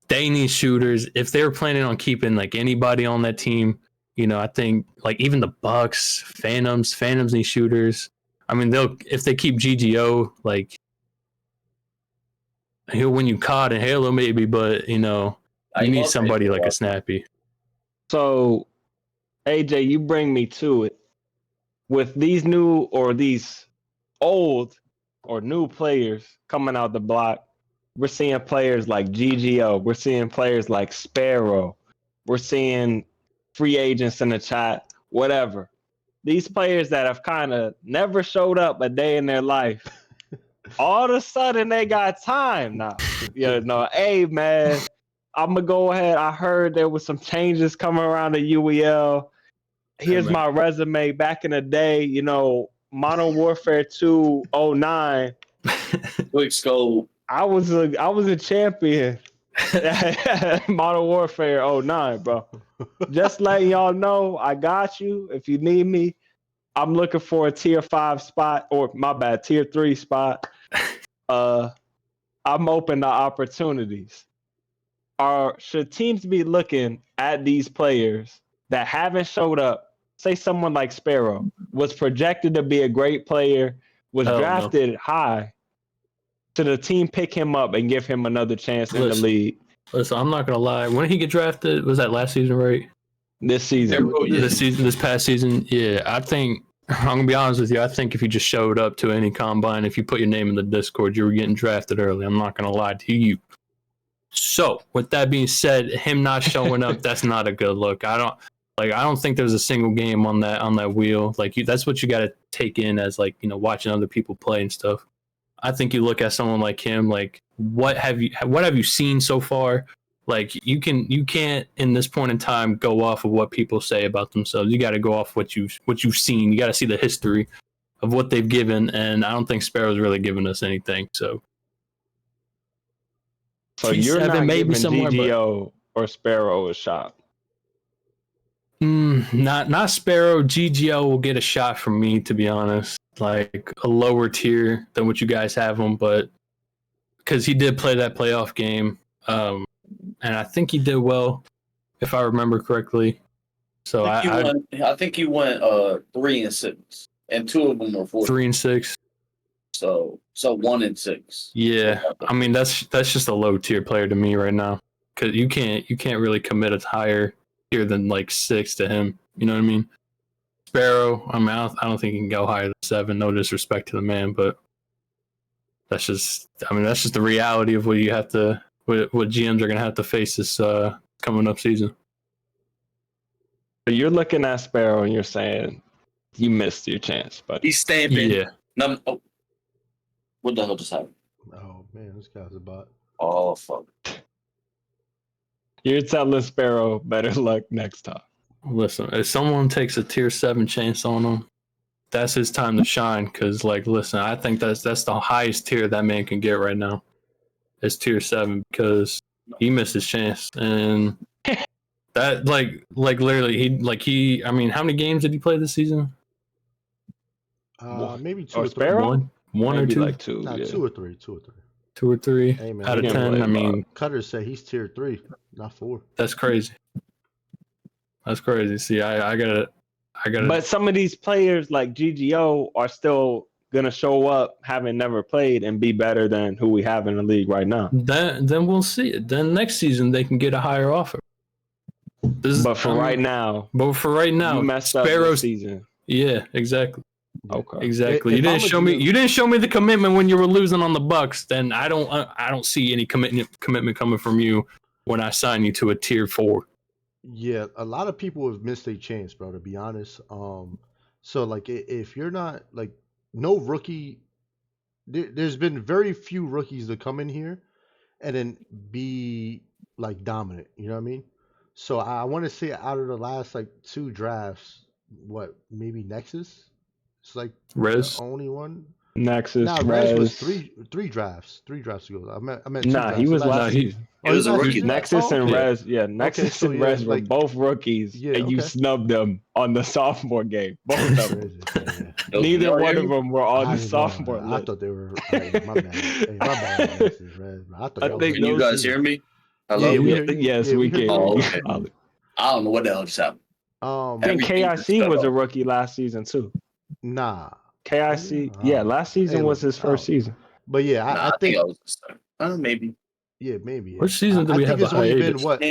they need shooters. If they're planning on keeping like anybody on that team, you know, I think like even the Bucks, Phantoms need shooters. I mean, if they keep GGO, like he'll win you COD and Halo maybe, but you know, you need somebody like a Snappy. So, AJ, you bring me to it. With these new or these old or new players coming out the block, we're seeing players like GGO. We're seeing players like Sparrow. We're seeing free agents in the chat, whatever. These players that have kind of never showed up a day in their life all of a sudden they got time now. Hey man, I'm gonna go ahead. I heard there was some changes coming around the UEL. Here's my resume. Back in the day, Modern Warfare 2 09. Quick scope. I was a champion. Modern Warfare 09, bro. Just letting y'all know, I got you. If you need me, I'm looking for a tier 5 spot, or my bad, tier 3 spot. I'm open to opportunities. Should teams be looking at these players that haven't showed up? Say someone like Sparrow was projected to be a great player, was drafted high. Should the team pick him up and give him another chance in the league? Listen, I'm not gonna lie. When did he get drafted? Was that last season, right? This season. This past season. Yeah, I think I'm gonna be honest with you. I think if you just showed up to any combine, if you put your name in the Discord, you were getting drafted early. I'm not gonna lie to you. So, with that being said, him not showing up, that's not a good look. I don't think there's a single game on that wheel. That's what you got to take in as watching other people play and stuff. I think you look at someone like him, what have you seen so far? You can't in this point in time go off of what people say about themselves. You got to go off what you've seen. You got to see the history of what they've given, and I don't think Sparrow's really given us anything. So you're not giving GGO or Sparrow a shot? Not Sparrow. GGO will get a shot from me, to be honest. A lower tier than what you guys have him, but because he did play that playoff game, and I think he did well, if I remember correctly. So I think he went 3 and 6, and 2 of them were 4. 3 and 6. So 1 and 6. Yeah, I mean that's just a low tier player to me right now, because you can't really commit a higher tier than 6 to him. You know what I mean? Sparrow, I mean I don't think he can go higher than 7. No disrespect to the man, but that's just the reality of what GMs are gonna have to face this coming up season. But you're looking at Sparrow and you're saying you missed your chance, but he's stamping. Yeah. What the hell just happened? Oh man, this guy's a bot. Oh fuck. You're telling Sparrow better luck next time. Listen, if someone takes a tier 7 chance on him, that's his time to shine. Because, listen, I think that's the highest tier that man can get right now. Is tier 7, because he missed his chance, and that literally I mean, how many games did he play this season? Maybe 2 or 3. Sparrow? One or 2? 2. Nah, yeah. 2 or 3. 2 or 3. 2 or 3 hey, man, out of 10. I mean, Cudders say he's tier 3, not 4. That's crazy. That's crazy. See, I gotta. But some of these players like GGO are still gonna show up having never played and be better than who we have in the league right now. Then we'll see it. Then next season they can get a higher offer. But for right now, you messed up this season. Yeah, exactly. Okay. Exactly. You didn't show me the commitment when you were losing on the Bucks. Then I don't see any commitment coming from you when I sign you to a tier 4. Yeah, a lot of people have missed their chance, bro, to be honest. So if you're not no rookie, there's been very few rookies that come in here and then be dominant. You know what I mean? So I want to say out of the last 2 drafts, maybe Nexus? It's Rez, the only one. Nexus. Rez was three drafts ago. I meant 2 drafts. He was last season. He was a rookie. Nexus and Rez, Nexus and Rez were both rookies, and you snubbed them on the sophomore game. Both of them. Neither one of them were on the sophomore list. I thought they were. My bad. Hey, my bad. Nexus, Rez. Can you guys hear me? Hello? Yes, we can. Oh, okay. I don't know what the hell just happened. I think KIC was a rookie last season too. Nah. KIC, last season was his first season. But yeah, I think I was maybe. Yeah, maybe. Which season did we have? It's only been what?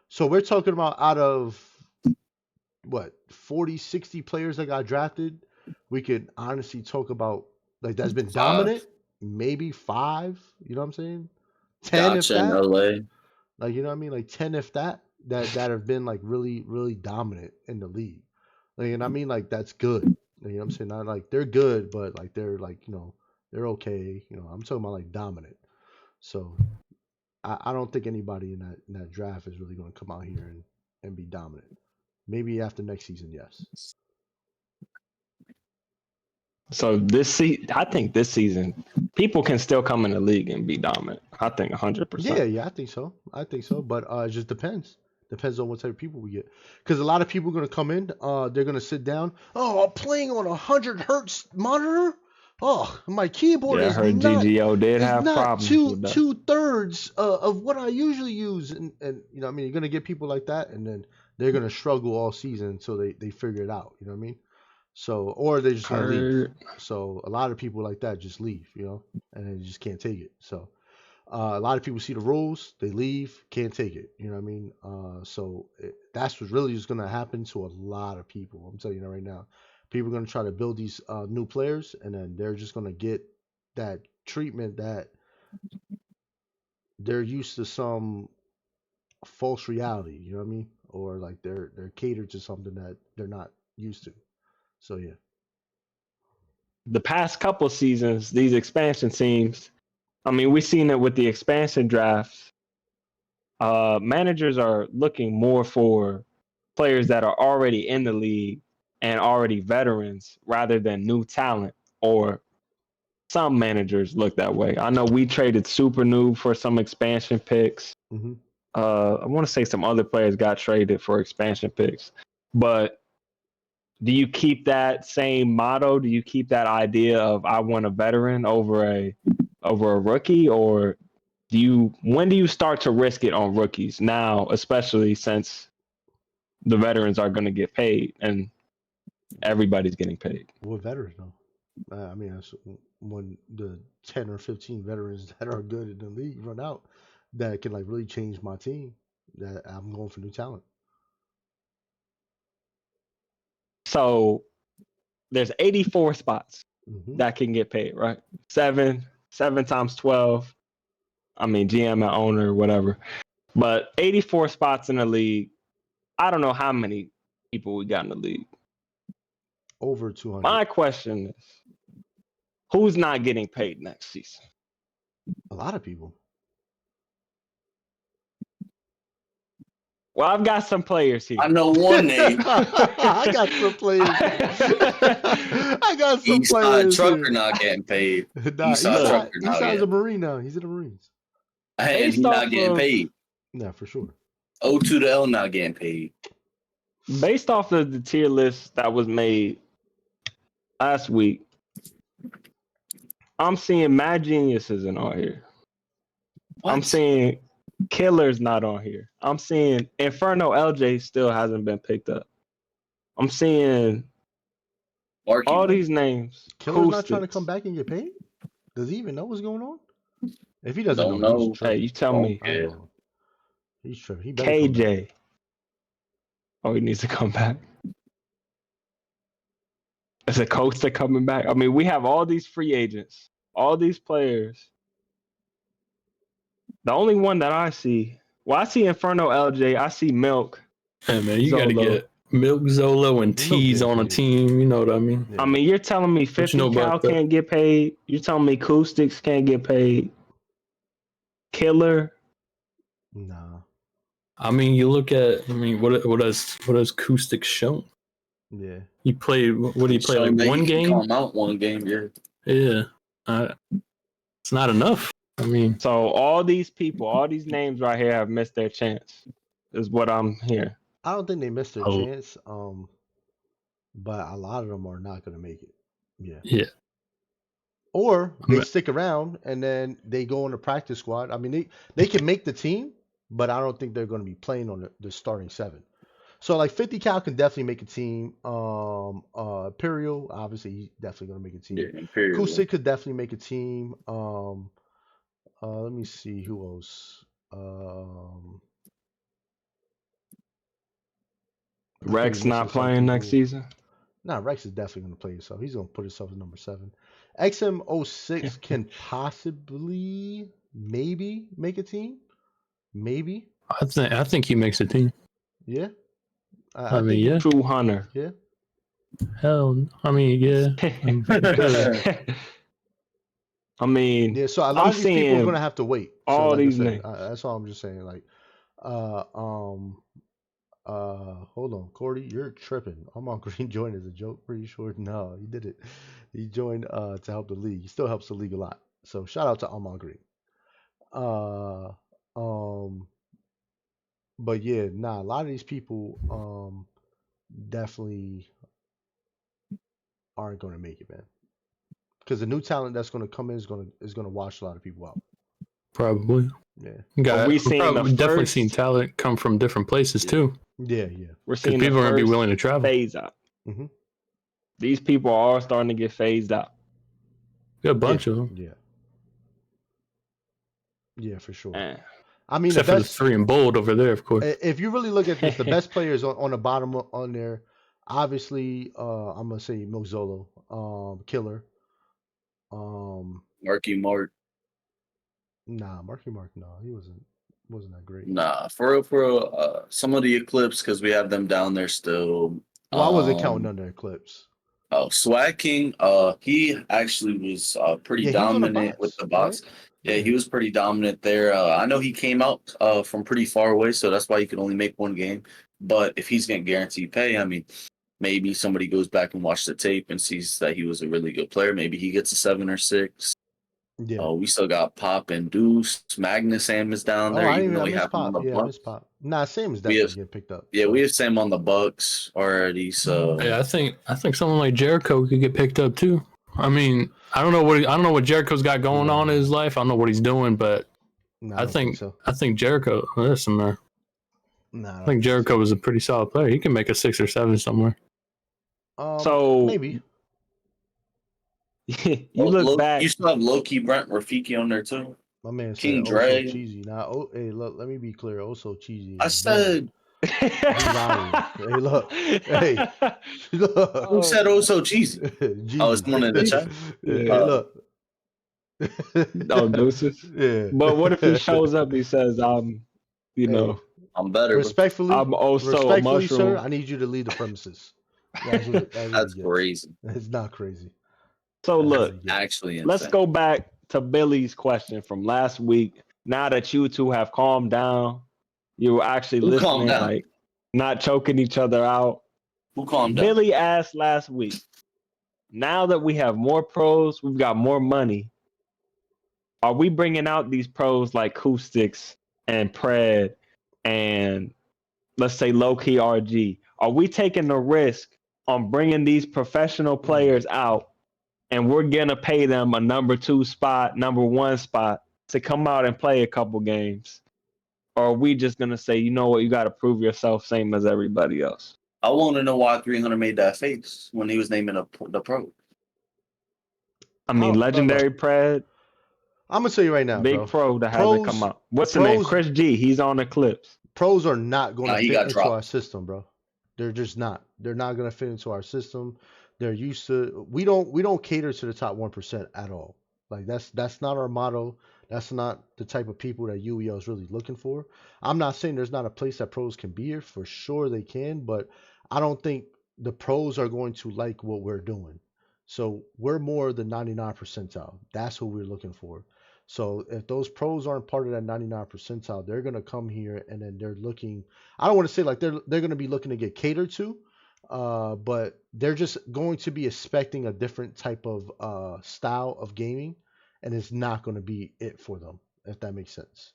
So we're talking about out of 40, 60 players that got drafted. We could honestly talk about that's been dominant. Maybe 5. You know what I'm saying? 10 if that. In LA. You know what I mean? 10 if that have been really, really dominant in the league. And I mean that's good. You know what I'm saying? Not they're good, but they're They're okay. You know, I'm talking about like dominant. So I don't think anybody in that draft is really going to come out here and be dominant. Maybe after next season, yes. So I think this season, people can still come in the league and be dominant. I think 100%. Yeah, I think so. But it just depends. Depends on what type of people we get. Because a lot of people are going to come in. They're going to sit down. Oh, I'm playing on 100 hertz monitor. Oh, my keyboard Yeah, I is heard not GGO did is have not problems with that. 2/3 of what I usually use. And you know, what I mean, you're going to get people like that, and then they're going to struggle all season until they figure it out. You know what I mean? So, or they're just going to leave. Heard. So a lot of people like that just leave, you know, and they just can't take it. So a lot of people see the rules, they leave, can't take it. You know what I mean? That's what's really just going to happen to a lot of people. I'm telling you that right now. People are going to try to build these new players, and then they're just going to get that treatment that they're used to some false reality. You know what I mean? Or like they're catered to something that they're not used to. So yeah. The past couple seasons, these expansion teams, I mean, we've seen it with the expansion drafts. Managers are looking more for players that are already in the league and already veterans rather than new talent, or some managers look that way. I know we traded Super Noob for some expansion picks. Mm-hmm. I want to say some other players got traded for expansion picks. But do you keep that same motto? Do you keep that idea of I want a veteran over a rookie, or when do you start to risk it on rookies now, especially since the veterans are going to get paid and everybody's getting paid? What veterans though? I mean, that's when the 10 or 15 veterans that are good in the league run out, that can like really change my team. That I'm going for new talent. So there's 84 spots Mm-hmm. that can get paid, right? Seven times 12. I mean, GM and owner, whatever. But 84 spots in the league. I don't know how many people we got in the league. Over 200. My question is, who's not getting paid next season? A lot of people. Well, I've got some players here. I know one name. I got some players. I got some Eastside players. Trucker here. not getting paid. Nah, Eastside Trucker not Eastside's a getting. Marine now. He's in the Marines. And Based he's not off getting of- paid. Yeah, for sure. O2 to L not getting paid. Based off of the tier list that was made last week, I'm seeing Mad Genius isn't on here. What? I'm seeing Killer's not on here. I'm seeing Inferno LJ still hasn't been picked up. I'm seeing Marky all Mark. these names. Killer's not trying to Acoustics. come back and get paid? Does he even know what's going on? If he doesn't Don't know, know. he's tripping. Hey, you tell me. I don't know. He's tripping. He better come back. KJ. Oh, he needs to come back. Is a coach that coming back? I mean, we have all these free agents, all these players. The only one that I see, I see Inferno LJ, I see Milk. Hey man, you got to Zolo. get Milk, Zolo, and Tease getting on a paid. team. You know what I mean? Yeah. I mean, you're telling me you 50 know Cal about that? can't get paid. You're telling me Acoustics can't get paid. Killer. Nah. I mean, you look at. I mean, what has Acoustic shown? Yeah. He played. What did he play? So Like they one can game? Come out one game, yeah. Yeah. It's not enough. I mean, So all these people, all these names right here have missed their chance, is what I'm hearing. I don't think they missed their Oh. chance. But a lot of them are not going to make it. Yeah. yeah. Or they I'm- stick around and then they go on the practice squad. I mean, they can make the team, but I don't think they're going to be playing on the starting 7. So like 50 Cal can definitely make a team. Imperial, obviously, he's definitely going to make a team. Yeah, Imperial. Acoustic could definitely make a team. Let me see who else. I think Rex we're not missing some playing next people. season. Nah, Rex is definitely going to play himself. He's going to put himself at number 7. XM06 can possibly, maybe make a team. Maybe. I think he makes a team. Yeah. I mean, think, yeah. True Hunter. Yeah. Hell, I mean, yeah. I mean, Yeah, so a lot I'm of these people are seeing gonna have to wait. So, all like I these said, names. that's all I'm just saying. Like, uh, um, hold on, Cordy, you're tripping. Armand Green joined as a joke. Pretty sure. No, he did it. He joined to help the league. He still helps the league a lot. So shout out to Armand Green. Uh, um, but yeah, nah, a lot of these people definitely aren't gonna make it, man. Because the new talent that's gonna come in is gonna wash a lot of people out. Probably. Yeah, Are we seeing the Probably definitely seen first? talent come from different places too, yeah, yeah. We're because seeing the people are gonna be first willing to travel. phase out. Mm-hmm. These people are all starting to get phased out. Got a Yeah, bunch of them, yeah, yeah, for sure. Man. I mean, the except for the best. three in bold over there, of course. If you really look at this, the best players on the bottom on there, obviously, I'm gonna say Mozolo, Killer, Marky Mark. nah, Marky Mark, no, he wasn't that great. Nah, for real, some of the Eclipse because we have them down there still. Well, I wasn't counting under Eclipse. Oh, Swag King, he actually was pretty Yeah, he was on the dominant with bots, the right? bots. Yeah, he was pretty dominant there. I know he came out from pretty far away, so that's why he could only make one game. But if he's getting guaranteed pay, I mean, maybe somebody goes back and watches the tape and sees that he was a really good player. Maybe he gets a 7 or 6. Yeah. We still got Pop and Deuce. Magnasam is down Oh, there, I even though I we miss have him on Pop. the Yeah, I miss Bucks. Pop. Nah, Sam is We definitely have, getting picked up. yeah, So. we have Sam on the Bucks already. So Yeah, I think someone like Jericho could get picked up too. I mean, I don't know what Jericho's got going on in his life. I don't know what he's doing, but Nah, I don't think think so. Jericho. Listen, man, Nah, I think Jericho was a pretty solid player. He can make a 6 or 7 somewhere. So maybe. you look back. you still have Loki, Brent, Rafiki on there too. My man said, King "Oh, so Dre. cheesy." Now, hey, look, let me be clear. Oh, so cheesy. I Is bad. said, He lying. Hey, look. Hey, look. who said oh so cheesy? Jeezy. Oh, it's someone in the chat. Hey, look. Oh, deuces. Yeah. But what if he shows up? He says, you know, I'm better. Respectfully, I'm also a respectfully, sir, mushroom. I need you to leave the premises. That's what That's he gets. crazy. It's not crazy. So That's look, what he gets. Actually insane. let's go back to Billy's question from last week. Now that you two have calmed down, you were actually Who listening, calmed down? like not choking each other out. Who calmed down? Billy asked last week, now that we have more pros, we've got more money. Are we bringing out these pros like Acoustics and Pred and let's say low-key RG? Are we taking the risk on bringing these professional players out and we're going to pay them a number 2 spot, number 1 spot to come out and play a couple games? Or are we just going to say, you know what, you got to prove yourself same as everybody else? I want to know why 300 made that face when he was naming the pro. I mean, legendary Pred. I'm going to tell you right now, big pro that hasn't come out. What's the name? Chris G. He's on Eclipse. Pros are not going to fit into dropped. our system, bro. They're just not. They're not going to fit into our system. They're used to. We don't cater to the top 1% at all. Like that's not our motto. That's not the type of people that UEL is really looking for. I'm not saying there's not a place that pros can be here. For sure they can, but I don't think the pros are going to like what we're doing. So we're more the 99 percentile. That's what we're looking for. So if those pros aren't part of that 99 percentile, they're gonna come here and then they're looking. I don't want to say like they're gonna be looking to get catered to, but they're just going to be expecting a different type of style of gaming, and it's not going to be it for them, if that makes sense.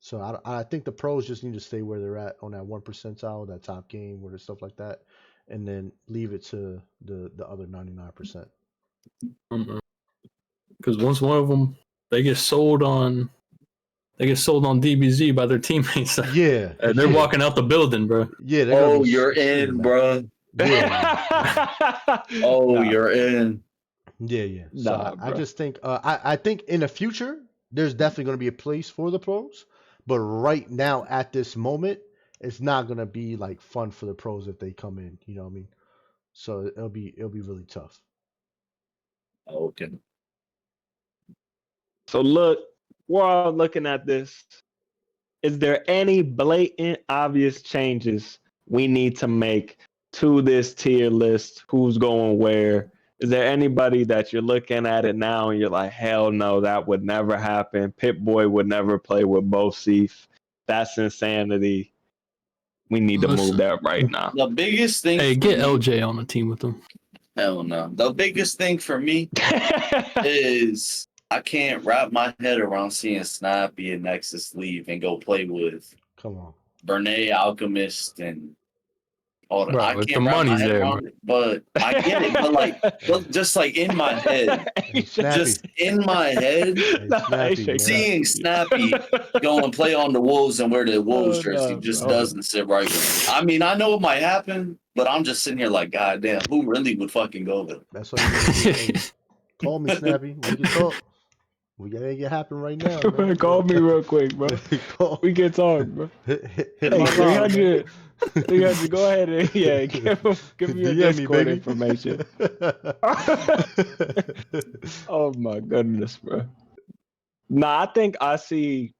So I think the pros just need to stay where they're at on that 1 percentile, that top game, where there's stuff like that, and then leave it to the other 99%. Because once one of them they get sold on DBZ by their teammates. Yeah, they're walking out the building, bro. Yeah. Oh, you're in, bro. Yeah. You're in. Yeah. So I just think I think in the future there's definitely going to be a place for the pros, but right now at this moment it's not going to be like fun for the pros if they come in. You know what I mean? So it'll be really tough. Okay. So look, we're all looking at this. Is there any blatant, obvious changes we need to make to this tier list? Who's going where? Is there anybody that you're looking at it now and you're like, hell no, that would never happen. Pip-Boy would never play with both Seif. That's insanity. We need to move that right now. The biggest thing. Hey, get LJ on the team with them. Hell no. The biggest thing for me is I can't wrap my head around seeing Snappy and Nexus leave and go play with Come on. Bernay, Alchemist, and all that. Bro, I if can't the wrap my money's head there, around it, but I get it. But like, just like in my head, Hey, Snappy. just in my head, Hey, Snappy, man. seeing Snappy go and play on the Wolves and wear the Wolves jersey just doesn't sit right with me. I mean, I know it might happen, but I'm just sitting here like, God damn, who really would fucking go there? That's what you need to do. Call me, Snappy. We can talk. We gotta make it happen right now. Man. Call me real quick, bro. We can talk, bro. Hit Hey, my line, 300. 300, go ahead and give me your DM me, Discord baby. information. Oh my goodness, bro. Nah, I think I see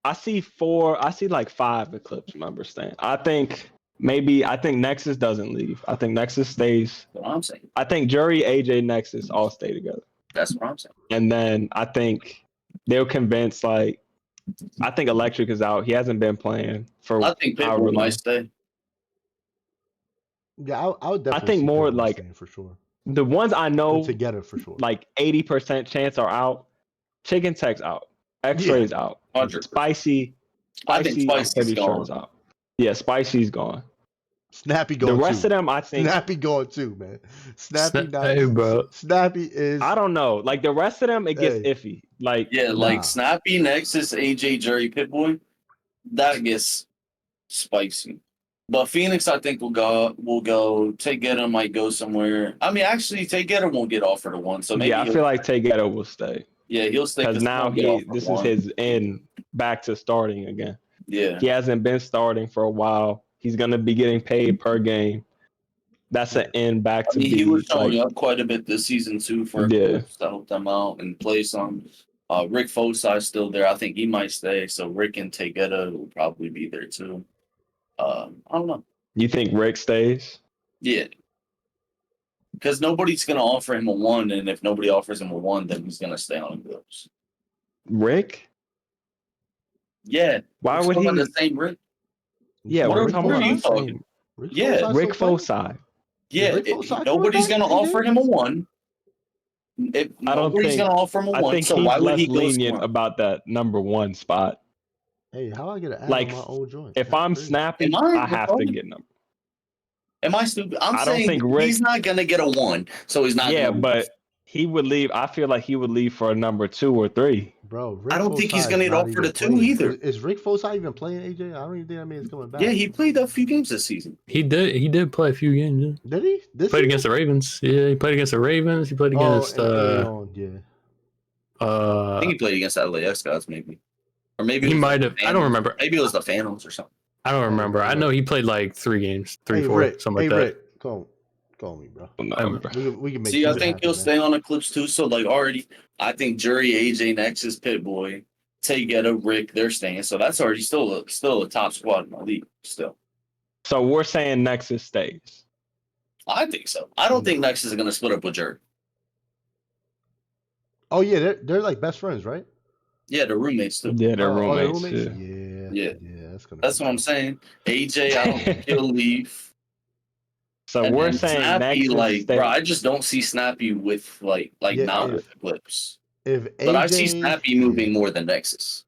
like 5 Eclipse members staying. I think Nexus doesn't leave. I think Nexus stays. That's what I'm saying. I think Jury, AJ, Nexus all stay together. That's what I'm saying. And then I think they'll convince I think Electric is out. He hasn't been playing for I think however people long. might stay. Yeah, I would definitely. think see more Pitbull like- staying for sure. The ones I know Together for sure. like 80% chance are out. Chicken Tech's out. X-Ray's out. 100%. Spicy. I think I'm Spicy's pretty sure gone. is out. Yeah, Spicy's gone. Snappy The going rest too. of them, I think. Snappy going too, man. Snappy not. Hey, bro. Snappy is. I don't know. Like the rest of them, it gets Hey. iffy. Like Yeah, Nah. like Snappy, Nexus, AJ, Jerry, Pitboy, that gets spicy. But Phoenix, I think will go. Take Getter might go somewhere. I mean, actually, Take Getter won't get offered a one. So maybe yeah, I feel like Takedo will stay he'll stay because now he'll get offered this is one. his end back to starting again. Yeah, He hasn't been starting for a while. He's gonna be getting paid per game. That's an end back I to mean, be he was showing like, up quite a bit this season too for Yeah. Eclipse to help them out and play some. Rick Fosai's still there. I think he might stay. So Rick and Tegeta will probably be there too. I don't know. You think Rick stays? Yeah. Because nobody's going to offer him a 1, and if nobody offers him a 1, then he's going to stay on Eclipse. Rick? Yeah. Why We're would still he? on the same Rick? Yeah, What we're are- talking what are about you the same- talking? Yeah, Fosai Rick still playing? Fosai. Yeah, Rick if Fosai nobody's going to coming back? offer him a 1. If I don't nobody's think- going to offer him a I 1, think so he's why would less he go lenient somewhere? about that number 1 spot. Hey, how I get an ad Like, on my own joint? If That's I'm crazy. snappy, Am I I have to recording? get number. Am I stupid? I'm I don't saying think Rick- he's not going to get a 1, so he's not Yeah, gonna but he would leave. I feel like he would leave for a number 2 or 3. Bro, Rick I don't think he's Fosai gonna is get not offered even a 2 playing. either. Is Rick Fosai even playing, AJ? I don't even think that man's coming back. Yeah, he played a few games this season. He did play a few games. Yeah. Did he? This Played season? against the Ravens. Yeah, he played against the Ravens. He played against and Aeon, yeah. I think he played against that LAx Gods, maybe. Or maybe he it was might the have. I Phantoms. don't remember. Maybe it was the Phantoms or something. I don't remember. I know he played like 3 games, 3, Hey, 4, Rick. something Hey, like that. Rick. Call me, bro. No, We can make See, I this think happen, he'll man. stay on Eclipse too. So, like, already, I think Jury, AJ, Nexus, Pitboy, Tegeta, Rick, they're staying. So that's already still a top squad in the league. Still, So we're saying Nexus stays. I think so. I don't think Nexus is gonna split up with Jury. Oh yeah, they're like best friends, right? Yeah, they're roommates too. Yeah, they're Oh, they're roommates. Yeah. That's what I'm saying. AJ, I don't think he'll leave. So And we're then saying Snappy, Nexus like, stays. bro, I just don't see Snappy with Yeah, not if- with Eclipse. If AJ, But I see Snappy moving more than Nexus.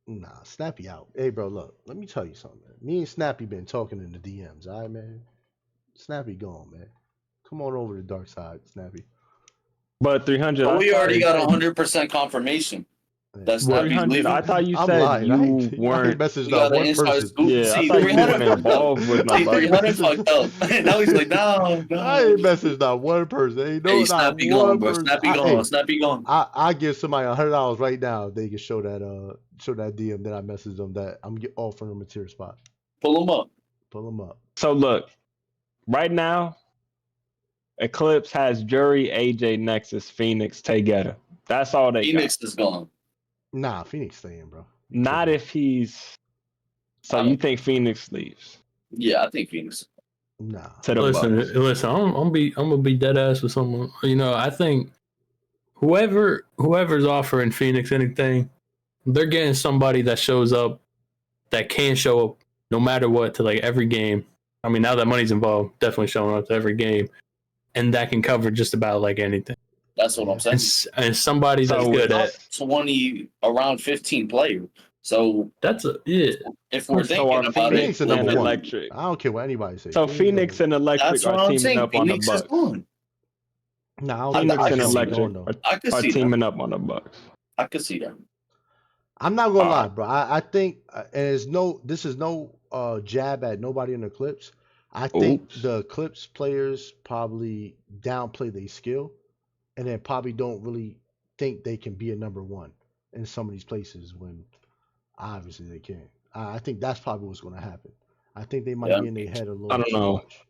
Nah, Snappy out. Hey, bro, look, let me tell you something, man. Me and Snappy been talking in the DMs, all right, man? Snappy gone, man. Come on over to the dark side, Snappy. But 300. But I we thought already you got said- 100% confirmation. That's Well, Snappy's 300. leaving. I thought you I'm said lying. I you ain't weren't. messaged We not got an one inside person. scoop. Yeah, See, I thought you 300 weren't involved with See, nobody. 300 fucked up. Now he's like, no. I ain't messaged not one person. Ain't no Hey, not Snappy one gone, bro. person. Snappy Hey, gone. Snappy gone. I give somebody $100 right now if they can show that DM that I messaged them that I'm offering them a tier spot. Pull him up. Pull them up. So look, right now, Eclipse has Jury, AJ, Nexus, Phoenix, Tegeta. That's all they Phoenix got. is gone. Nah, Phoenix staying, bro. Not if he's. So I you don't- think Phoenix leaves? Yeah, I think Phoenix. Nah. to the Listen, Bucks. listen. I'm gonna be dead ass with someone. You know, I think whoever's offering Phoenix anything, they're getting somebody that shows up, that can show up no matter what to like every game. I mean, now that money's involved, definitely showing up to every game, and that can cover just about like anything. That's what I'm saying. And somebody that's So good at 20 around 15 players. So that's a yeah. if we're So are thinking about it, Phoenix is number and one. Electric. I don't care what anybody says. So Phoenix and Electric that's what are I'm teaming saying. up on the Phoenix is Bucks. going. Nah, I don't Phoenix think and that's how we Electric going, though. I could are see teaming that. up on the Bucks. I could see that. I'm not gonna lie, Alright. bro. I think, and this is no jab at nobody in the Eclipse. I think Oops. the Eclipse players probably downplay their skill, and then probably don't really think they can be a number one in some of these places when obviously they can. I think that's probably what's gonna happen. I think they might Yeah. be in their head a little I don't too know. much.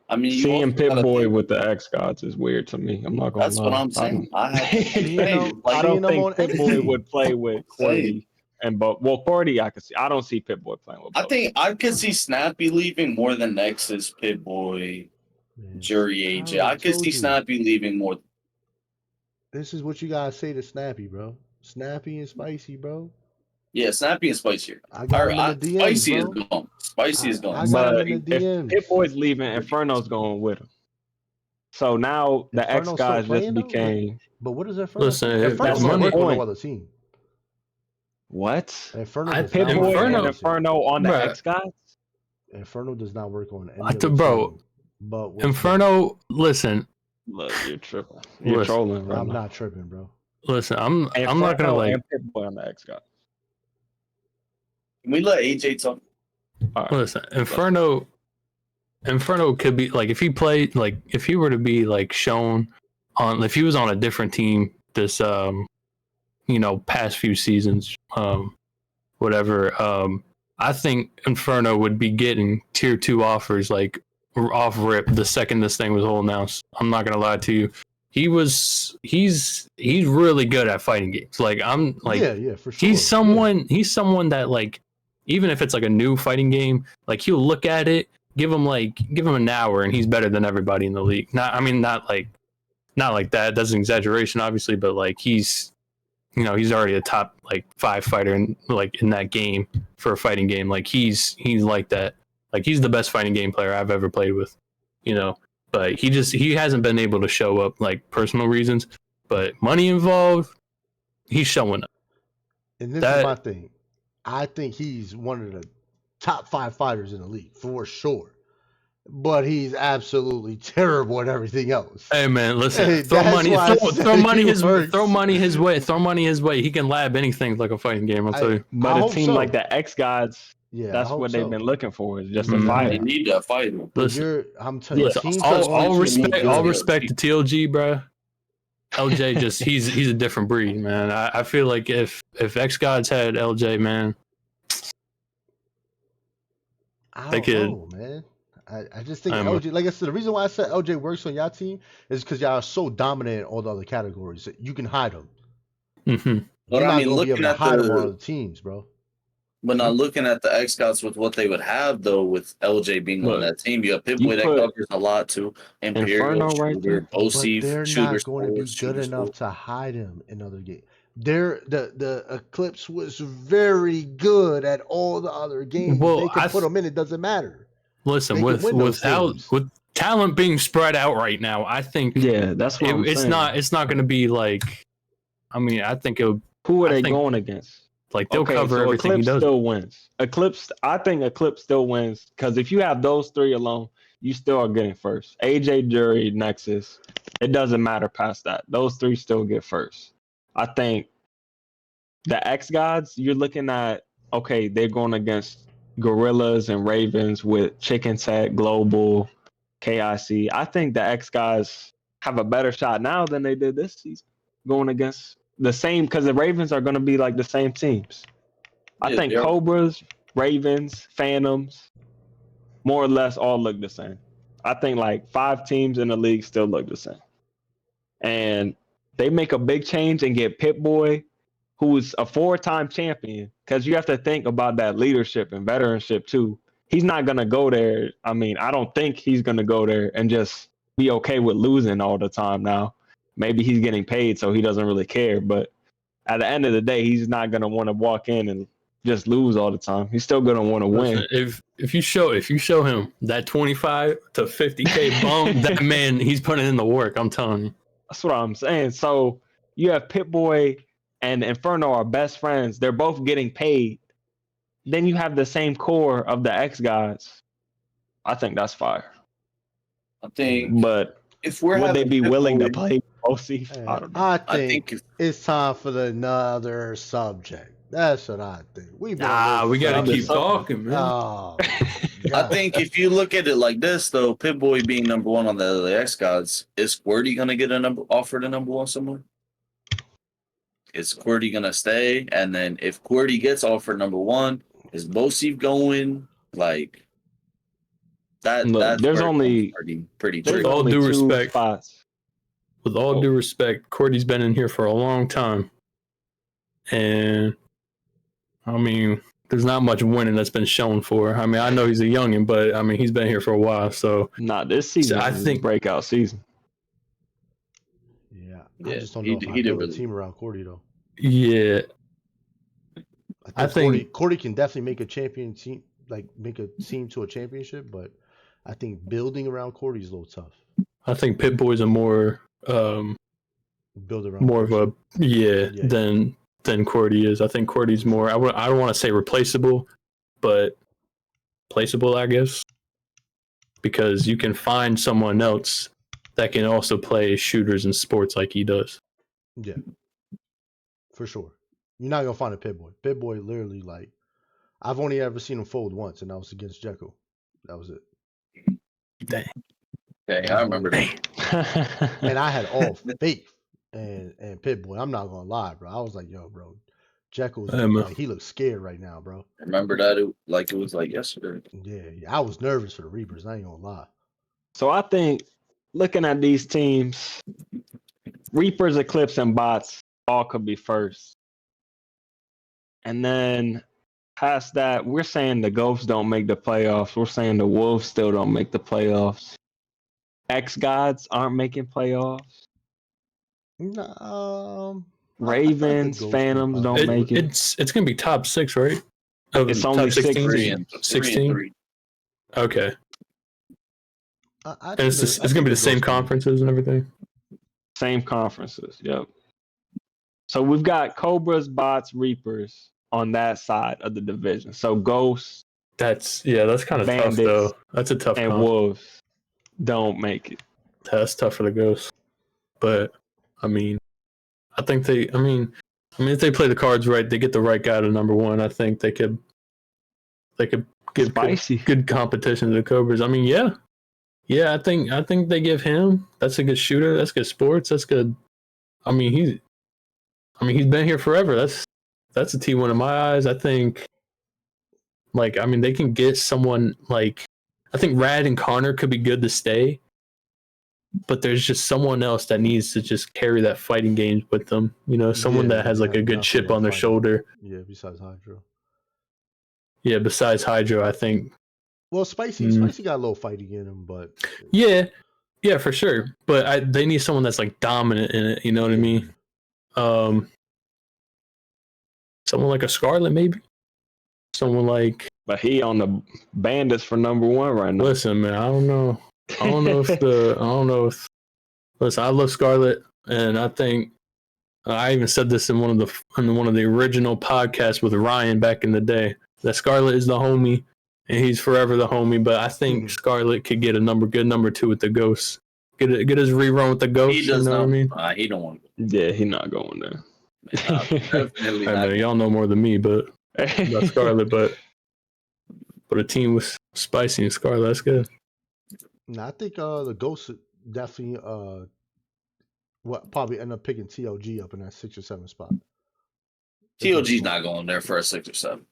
I mean, you Seeing also Pit gotta Boy think- with the X Gods is weird to me. I'm not gonna That's lie. what I'm saying. I have to Seeing say, them- like, I seeing don't them think on Pit Boy anything. would play with Cordy and Bo. Well, Cordy, I could see. I don't see Pit Boy playing with. I both. think I could see Snappy leaving more than Nexus, Pit Boy, Man, Jury I AJ. I already could told see you. Snappy leaving more. This is what you gotta say to Snappy, bro. Snappy and Spicy, bro. Yeah, Snappy and Spicy. I got him in the DMs, Spicy bro. is gone. Spicy is I gone. got him But in the if DMs. Pit Boy's leaving, Inferno's going with him. So now the X Inferno's still Guys just playing, though? became But what is Inferno? Listen, Inferno that's don't my work with point. no other team. what? Inferno I- does Pit not Boy work and on Inferno- any team. Inferno on the Bruh. X Guys. Inferno does not work on any I other bro, team. But with Inferno. Listen, Look, you're tripping. You're Listen, trolling right I'm now. not tripping, bro. listen. I'm not gonna Inferno like. and Pit Boy on the X Guys. Can we let AJ talk? All right. Listen, Inferno could be like if he played like if he were to be like shown on if he was on a different team this past few seasons whatever I think Inferno would be getting tier 2 offers like off rip the second this thing was all announced. I'm not gonna lie to you. He's really good at fighting games. Like I'm like yeah, for sure. he's someone that like even if it's like a new fighting game, like he'll look at it, give him an hour and he's better than everybody in the league. Not like that. That's an exaggeration obviously, but like he's already a top like 5 fighter in that game for a fighting game. Like he's like that. Like he's the best fighting game player I've ever played with, but he hasn't been able to show up like personal reasons, but money involved, he's showing up. And this is my thing. I think he's one of the top 5 fighters in the league for sure. But he's absolutely terrible at everything else. Hey man, listen, Hey, throw that's money why I throw said money he his works. throw money his way. He can lab anything like a fighting game, I'll tell you. But a hope team so. like the X Guys, Yeah, that's I hope what they've so. been looking for, is just a Mhm. They fighter. need that fighter. But Listen, I'm telling you, listen, teams all, are going all to respect need all good. respect to TLG, bro. LJ just he's a different breed, man. I feel like if X Gods had LJ, man, I they don't could- know, man. I just think I'm- LJ, like I said, the reason why I said LJ works on y'all team is because y'all are so dominant in all the other categories. You can hide them. mhm. But You're I not mean, going to be able looking to at hide them on the other teams, bro. but not looking at the X Scouts with what they would have though, with LJ being on Look, that team. You have you Pitboy that put covers a lot too. Imperial Inferno right shooter, there. OC But they're shooter, not going to be scores, good shooter, enough scores. to hide him in other games. The Eclipse was very good at all the other games. Well, they can I put them in. It doesn't matter. Listen, They can win those games. with talent being spread out right now, I think Yeah, that's what I'm it's saying. not going to be like. I mean, I think it would Who are I they think- going against? like they'll Okay, cover so everything he Eclipse does. still wins. I think Eclipse still wins because if you have those 3 alone, you still are getting first. AJ, Jury, Nexus, it doesn't matter past that. Those 3 still get first. I think the X Gods, you're looking at, okay, they're going against Gorillas and Ravens with Chicken Tech, Global, KIC. I think the X Guys have a better shot now than they did this season going against the same, because the Ravens are going to be like the same teams. I Yeah, think they are. Cobras, Ravens, Phantoms, more or less all look the same. I think like 5 teams in the league still look the same. And they make a big change and get Pip-Boy, who's a 4-time champion, because you have to think about that leadership and veteranship too. he's not gonna go there. I mean, I don't think he's gonna go there and just be okay with losing all the time now. Maybe he's getting paid, so he doesn't really care. But at the end of the day, he's not gonna want to walk in and just lose all the time. He's still gonna want to win. If you show him that 25 to 50K bump, that man, he's putting in the work. I'm telling you. That's what I'm saying. So you have Pit-Boy and Inferno are best friends. They're both getting paid. Then you have the same core of the LAx Gods. I think that's fire. I think, but if we're would they be willing to play OC? Hey, I don't know. I think it's time for another subject. That's what I think. We gotta keep talking, man. Oh, I think if you look at it like this, though, Pit-Boy being number one on the LAx Gods, is QWERTY gonna get offered a number one somewhere? Is QWERTY gonna stay? And then if QWERTY gets offered number one, is Bosif going? Like that? Look, there's only pretty there's tricky. all only due two respect. spots. With all due respect, QWERTY's been in here for a long time, and I mean, there's not much winning that's been shown for. I mean, I know he's a youngin, but I mean, he's been here for a while. So This season, I is think breakout season. yeah. Yeah, I just don't know if I build a team around QWERTY though. Yeah, I think QWERTY can definitely make a champion team, like make a team to a championship, but I think building around QWERTY is a little tough. I think Pit-Boy's a more Build around more of a Yeah. than QWERTY is. I think QWERTY's more. I don't want to say replaceable, but placeable, I guess, because you can find someone else that can also play shooters and sports like he does. Yeah, for sure. You're not gonna find a Pit-Boy. Pit-Boy literally, like, I've only ever seen him fold once, and that was against Jekyll. That was it. Dang. Okay, I remember that. And I had all faith and Pit-Boy. I'm not gonna lie, bro. I was like, yo, bro, Jekyll's like, he looks scared right now, bro. Remember that? It was like yesterday. Yeah, I was nervous for the Reapers. I ain't gonna lie. So I think looking at these teams, Reapers, Eclipse, and Bots all could be first. And then past that, we're saying the Ghosts don't make the playoffs. We're saying the Wolves still don't make the playoffs. LAx Gods aren't making playoffs. Ravens, Phantoms don't make it. It's gonna be top 6, right? It's only 16. 16. Okay. And it's gonna be the same conferences and everything. Same conferences. Yep. So we've got Cobras, Bots, Reapers on that side of the division. So Ghosts. That's kind of tough though. That's a tough. And Wolves don't make it. That's tough for the Ghosts. But I mean, I think if they play the cards right, they get the right guy to number one. I think they could give good competition to the Cobras. I mean, yeah. I think they give him. That's a good shooter. That's good sports. That's good. I mean, he's been here forever. That's a T1 in my eyes. I think. They can get someone like. I think Rad and Connor could be good to stay. But there's just someone else that needs to just carry that fighting game with them. You know, someone that has like a good chip on their shoulder. Yeah, besides Hydro. Yeah, besides Hydro, I think. Well, Spicy got a little fighting in him, but. Yeah, for sure. But they need someone that's like dominant in it. You know what I mean? Someone like a Scarlet, maybe. Someone like. But he on the Bandits for number one right now. Listen, man, I don't know if. Listen, I love Scarlet, and I think I even said this in one of the original podcasts with Ryan back in the day. That Scarlet is the homie, and he's forever the homie. But I think Scarlet could get a good number 2 with the Ghosts. Get his rerun with the Ghosts. He does you know not. What I mean? He don't want. Yeah, he's not going there. Definitely not. Man, y'all know more than me, but about Scarlet. But a team with Spicy and Scarlet, that's good. No, I think the Ghosts definitely probably end up picking TLG up in that 6 or 7 spot. TLG's not going there for a 6 or 7.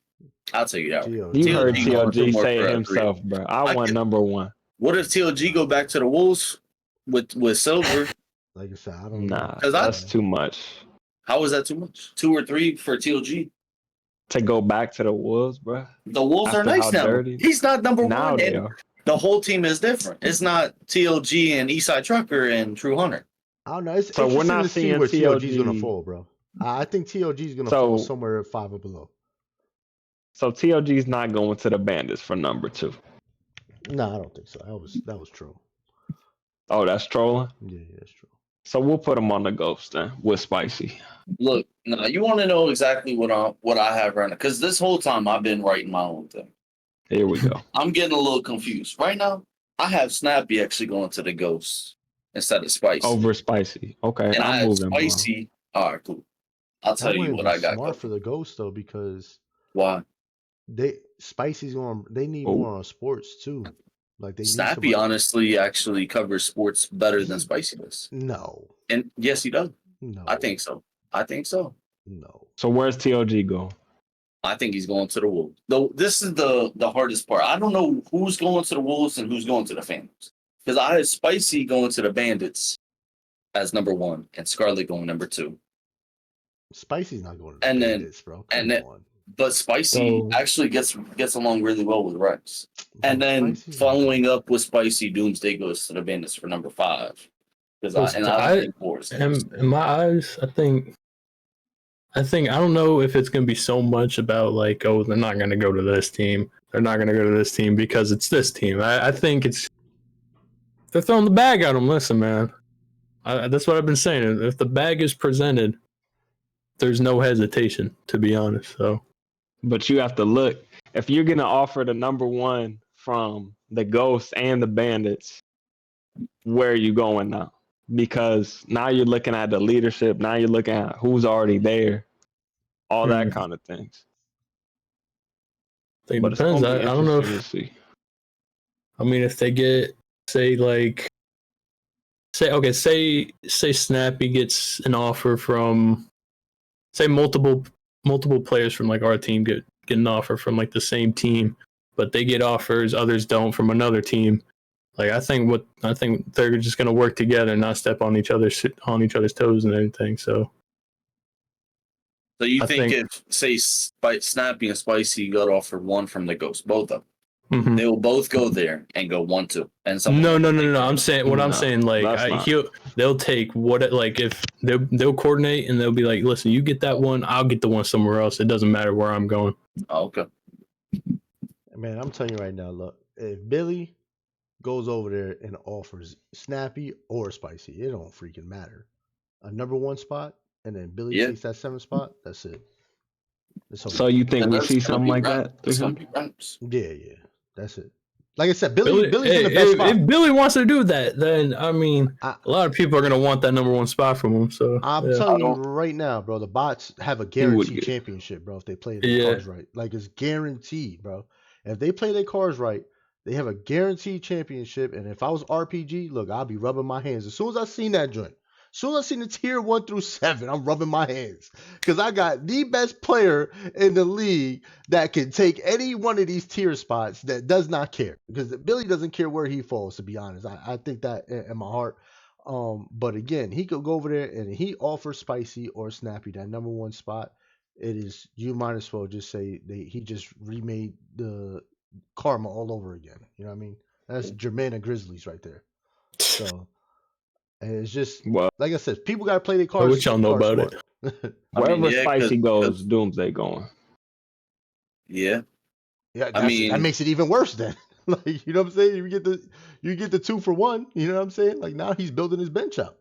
I'll take it out. You heard TLG say it himself, bro. I want number 1. What if TLG go back to the Wolves with Silver? Like I said, I don't know. Nah, that's too much. How is that too much? 2 or 3 for TLG? to go back to the Wolves, bro. The Wolves are After nice how now. dirty- He's not number Now one, they and are. the whole team is different. It's not TLG and Eastside Trucker and True Hunter. I don't know. It's So we're interesting not to see seeing where TLG is going to TLG. fall, bro. I think TLG is going to So- fall somewhere 5 or below. So TLG's not going to the Bandits for number 2. No, I don't think so. That was true. Oh, that's trolling. Yeah, that's true. So we'll put him on the Ghost then with Spicy. Look, now you want to know exactly what I have right now, because this whole time I've been writing my own thing. Here we go. I'm getting a little confused right now. I have Snappy actually going to the Ghost instead of Spicy. Over Spicy. Okay, and I I'm have moving. Spicy. All right, cool. I'll tell That you wouldn't what be I got. smart for the Ghost though, because Why? Spicy's going. They need Oh. more on sports too. Like they need Snappy somebody- honestly actually covers sports better than Spicy does. No, And yes, he does. no. I think so. I think so. no. So where's TLG go? I think he's going to the Wolves. Though this is the hardest part. I don't know who's going to the Wolves and who's going to the Phantoms. Because I had Spicy going to the Bandits as number 1 and Scarlet going number 2. Spicy's not going to the And then- Bandits, bro. and Come then- on. But Spicy So- actually gets along really well with Rex. And Bro, then Spicy's not- following up with Spicy, Doomsday goes to the Bandits for number 5. Because I don't think 4 is In my eyes, I think I don't know if it's going to be so much about like, oh, they're not going to go to this team. They're not going to go to this team because it's this team. I think they're throwing the bag at them. Listen, man, that's what I've been saying. If the bag is presented, there's no hesitation, to be honest. So, But you have to look. If you're gonna offer the number 1 from the Ghosts and the Bandits, where are you going now? Because now you're looking at the leadership. Now you're looking at who's already there, all that kind of things. I think But it it's depends. gonna I be don't know interesting if to see. I mean, if they get, say Snappy gets an offer from, say multiple players from like our team get an offer from like the same team, but they get offers, others don't from another team. Like I think they're just gonna work together and not step on each other's toes and anything. So you I think think- if, say, Snappy and Spicy got offered 1 from the Ghost, both of them, mhm. they will both go there and go 1-2. And No. I'm saying No, I'm saying like that's not. they'll take like if they'll coordinate and they'll be like, listen, you get that one, I'll get the one somewhere else. It doesn't matter where I'm going. Oh, okay. Man, I'm telling you right now, look, if Billy goes over there and offers Snappy or Spicy, it don't freaking matter. A number 1 spot, and then Billy Yeah. takes that 7th spot, that's it. So you think And we that's see gonna something be like rap- that? It's gonna be raps. Yeah, that's it. Like I said, Billy's in the best spot. If Billy wants to do that, then I mean, I- a lot of people are gonna want that number 1 spot from him. So I'm yeah. telling you I don't- right now, bro. The bots have a would guaranteed get it. championship, bro. If they play their Yeah. cards right, like it's guaranteed, bro. If they play their cards right, they have a guaranteed championship. And if I was RPG, look, I'll be rubbing my hands as soon as I seen that joint. As soon as I seen the tier 1 through 7, I'm rubbing my hands because I got the best player in the league that can take any one of these tier spots that does not care. Because Billy doesn't care where he falls. To be honest, I think that in my heart. But again, he could go over there and he offers Spicy or Snappy that number 1 spot. It is, you might as well just say he just remade the karma all over again. You know what I mean? That's Jermaine Grizzlies right there. So and it's just Well, like I said, people gotta play their cards. what y'all know about it? wherever yeah, Spicy 'cause- goes, Doomsday going. Yeah. Yeah, I mean- that makes it even worse then. Like, you know what I'm saying? You get the 2 for 1. You know what I'm saying? Like now he's building his bench up.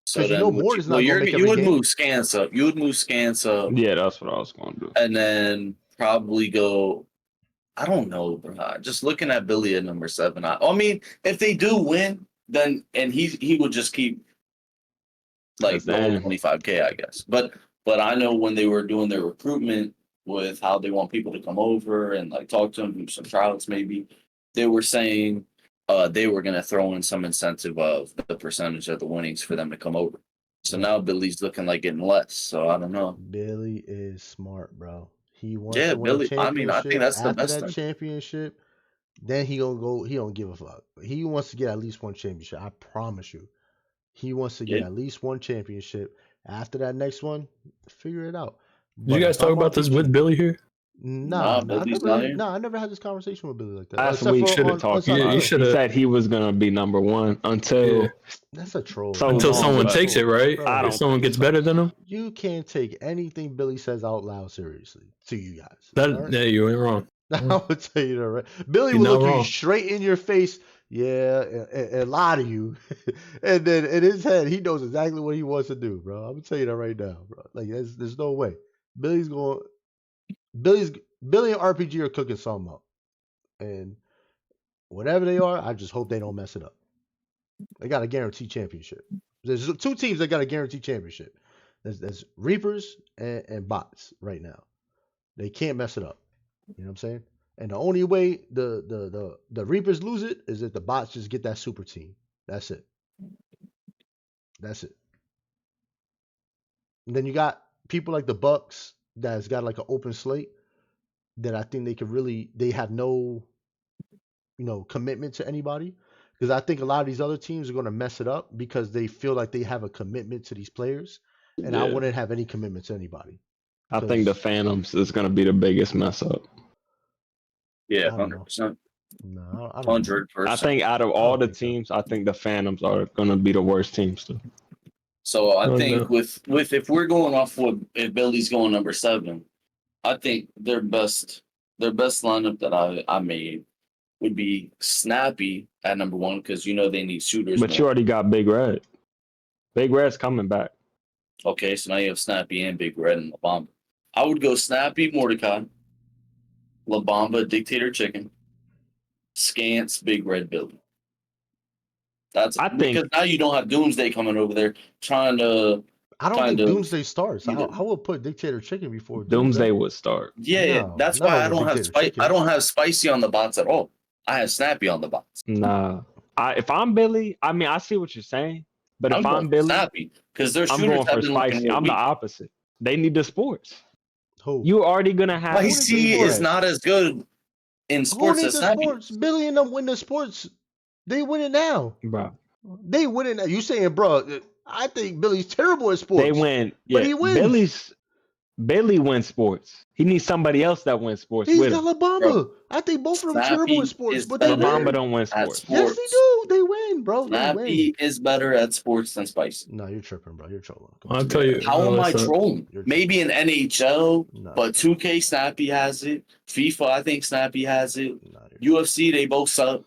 So 'Cause you then, know would Ward you, is not well, gonna you're, make you every would game. move Scans up. You would move Scans up, Yeah, that's what I was going to do. and then probably go. I don't know, bro. Just looking at Billy at number 7. I mean, if they do win, then and he would just keep like the whole Damn. 25K, I guess. But I know when they were doing their recruitment with how they want people to come over and like talk to them, do some trials, maybe they were saying they were gonna throw in some incentive of the percentage of the winnings for them to come over. So now Billy's looking like getting less. So I don't know. Billy is smart, bro. He wants Yeah, to win a Billy. I mean, I think championship. that's the After best that thing. championship, then he gonna go. He don't give a fuck. He wants to get at least 1 championship. I promise you. He wants to get Yeah. at least one championship. After that next one, figure it out. Did But you guys if I'm talk about this with Billy here? Nah, Billy's not here. I never had this conversation with Billy like that. Last Except week, for should have on talked Side about you it. Show. He shoulda- said he was gonna be number one until Yeah. That's a troll. So Until long, someone but- takes it, right? Bro, I don't If someone think gets so. better than him, You can't take anything Billy says out loud seriously to you guys. that all right? yeah, you ain't wrong. I would tell you that, right? Billy You're will not look you wrong. straight in your face, yeah, and lie to you. And then in his head, he knows exactly what he wants to do, bro. I'm gonna tell you that right now, bro. Like there's no way. Billy and RPG are cooking something up. And whatever they are, I just hope they don't mess it up. They got a guaranteed championship. There's two teams that got a guaranteed championship. There's Reapers and Bots right now. They can't mess it up. You know what I'm saying? And the only way the Reapers lose it is if the Bots just get that super team. That's it. That's it. And then you got people like the Bucks that's got like an open slate that I think they have no, commitment to anybody. Because I think a lot of these other teams are going to mess it up because they feel like they have a commitment to these players. And I Yeah. wouldn't have any commitment to anybody. I think the Phantoms is gonna be the biggest mess up. Yeah, I don't know. 100%. No, I don't know. 100%. I think out of all the think so. teams, I think the Phantoms are gonna be the worst teams too. So I Oh, think no. with if we're going off what if Billy's going number 7, I think their best lineup that I made would be Snappy at number 1 because they need shooters. But you already got Big Red. Big Red's coming back. Okay, so now you have Snappy and Big Red and La Bamba. I would go Snappy, Mordecai, La Bamba, Dictator Chicken, Scants, Big Red, Billy. I think- because now you don't have Doomsday coming over there trying to. I don't think kind of Doomsday starts. either. I would put Dictator Chicken before Doomsday would start. Yeah, No, that's not why I over don't have Dictator Chicken. I don't have Spicy on the bots at all. I have Snappy on the bots. Nah. If I'm Billy, I mean I see what you're saying, but if going I'm for Billy, Snappy because their I'm shooters going have for been looking Spicy. real I'm the weak. opposite. They need the sports. Who? You already gonna have Spicy is not as good in Who sports needs as the Snappy. sports? Billy and them win the sports. They win it now. bro. They win it now. You saying, bro? I think Billy's terrible at sports. They win. But Yeah, he wins. Billy wins sports. He needs somebody else that wins sports He's with got him. La Bamba. Bro, I think both of them Snappy terrible at sports, is but they better Bamba win. don't win at sports. sports. Yes, they do. They win, bro. They win. Snappy is better at sports than Spicy. No, you're tripping, bro. You're trolling. Come I'll on. tell you. How am I listen, trolling? You're Maybe in NHL, No, but 2K Snappy has it. FIFA, I think Snappy has it. no, you're UFC, they both suck.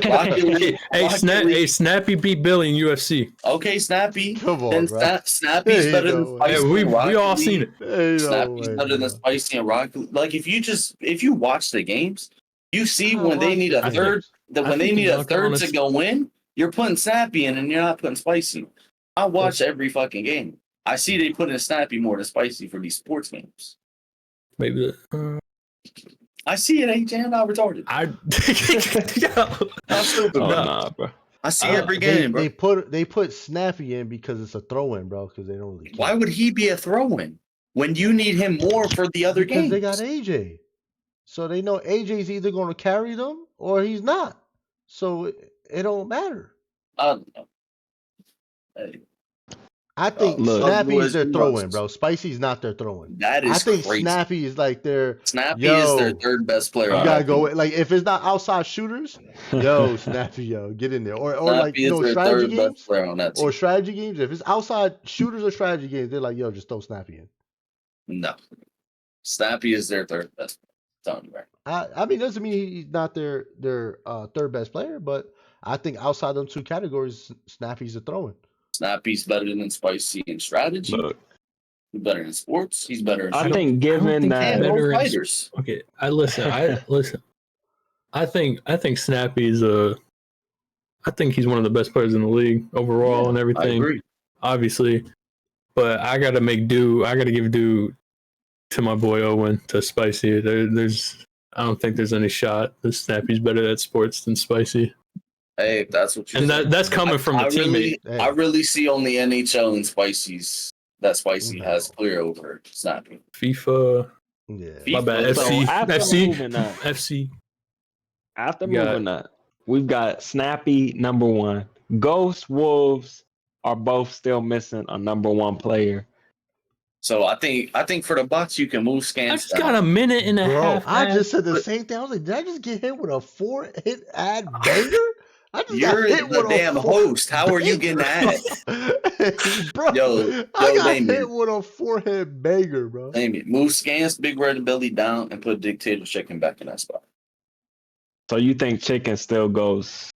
trolling. Rocket League, Snappy beat Billy in UFC. okay, Snappy. Come on, Then bro. Snappy's Hey, better than no way. Spicy. Hey, we and Rocket all League. seen it. Hey, no Snappy's way, better than bro. Spicy and Rocket League. Like if you watch the games, you see I when they watch need the a games. third. That I when they think need you a knocked it on third to us. go in, you're putting Snappy in, and you're not putting Spicy. I watch every fucking game. I see they put in Snappy more than Spicy for these sports games. Maybe. I see it, AJ. I'm not retarded. I'm stupid, Oh, bro. nah, bro. I see every game, bro. They put Snappy in because it's a throw-in, bro. Because they don't really care. Why would he be a throw-in when you need him more for the other Because games? they got AJ, so they know AJ's either going to carry them or he's not. So it don't matter. I don't know. Hey, I think Look. Snappy's their Who throw-in, else? bro. Spicy's not their throw-in. that is I think crazy. Snappy is like their. Snappy Yo, is their third best player. You on gotta that go team. like if it's not outside shooters, yo, Snappy, yo, get in there. Or like Snappy is their strategy third best games player on that team. or strategy games. If it's outside shooters or strategy games, they're like, yo, just throw Snappy in. No, Snappy is their third best. Telling you, right? I mean, doesn't mean he's not their third best player, but I think outside them two categories, Snappy's a throw-in. Snappy's better than Spicy in strategy. Look, He's better in sports. He's better in. I shooting. think given And that better both in- fighters. Okay, listen. I think Snappy's I think he's one of the best players in the league overall Yeah, and I everything. agree. Obviously, but I gotta give due to my boy Owen, to Spicy. I don't think there's any shot that Snappy's better at sports than Spicy, Hey, if that's what you. and think. that's coming from a I teammate. really, I really see only NHL and Spicy's that Spicy No. has clear over Snappy. FIFA, Yeah. my bad. So FC, after moving that, FC. after We got- moving that, we've got Snappy number 1, Ghost, Wolves are both still missing a number one player. So I think for the Bots you can move I scans just got a down. minute and a Bro, half. I man. just said the same thing. I was like, did I just get hit with a 4-hit ad banger? I just got You're hit the with a damn 4 host. How are you getting banger. that? Bro, Yo, I got hit Damien. with a 4-hit banger, bro. Damien, move scans, Big Red and Belly down, and put Dictator Chicken back in that spot. So you think Chicken still goes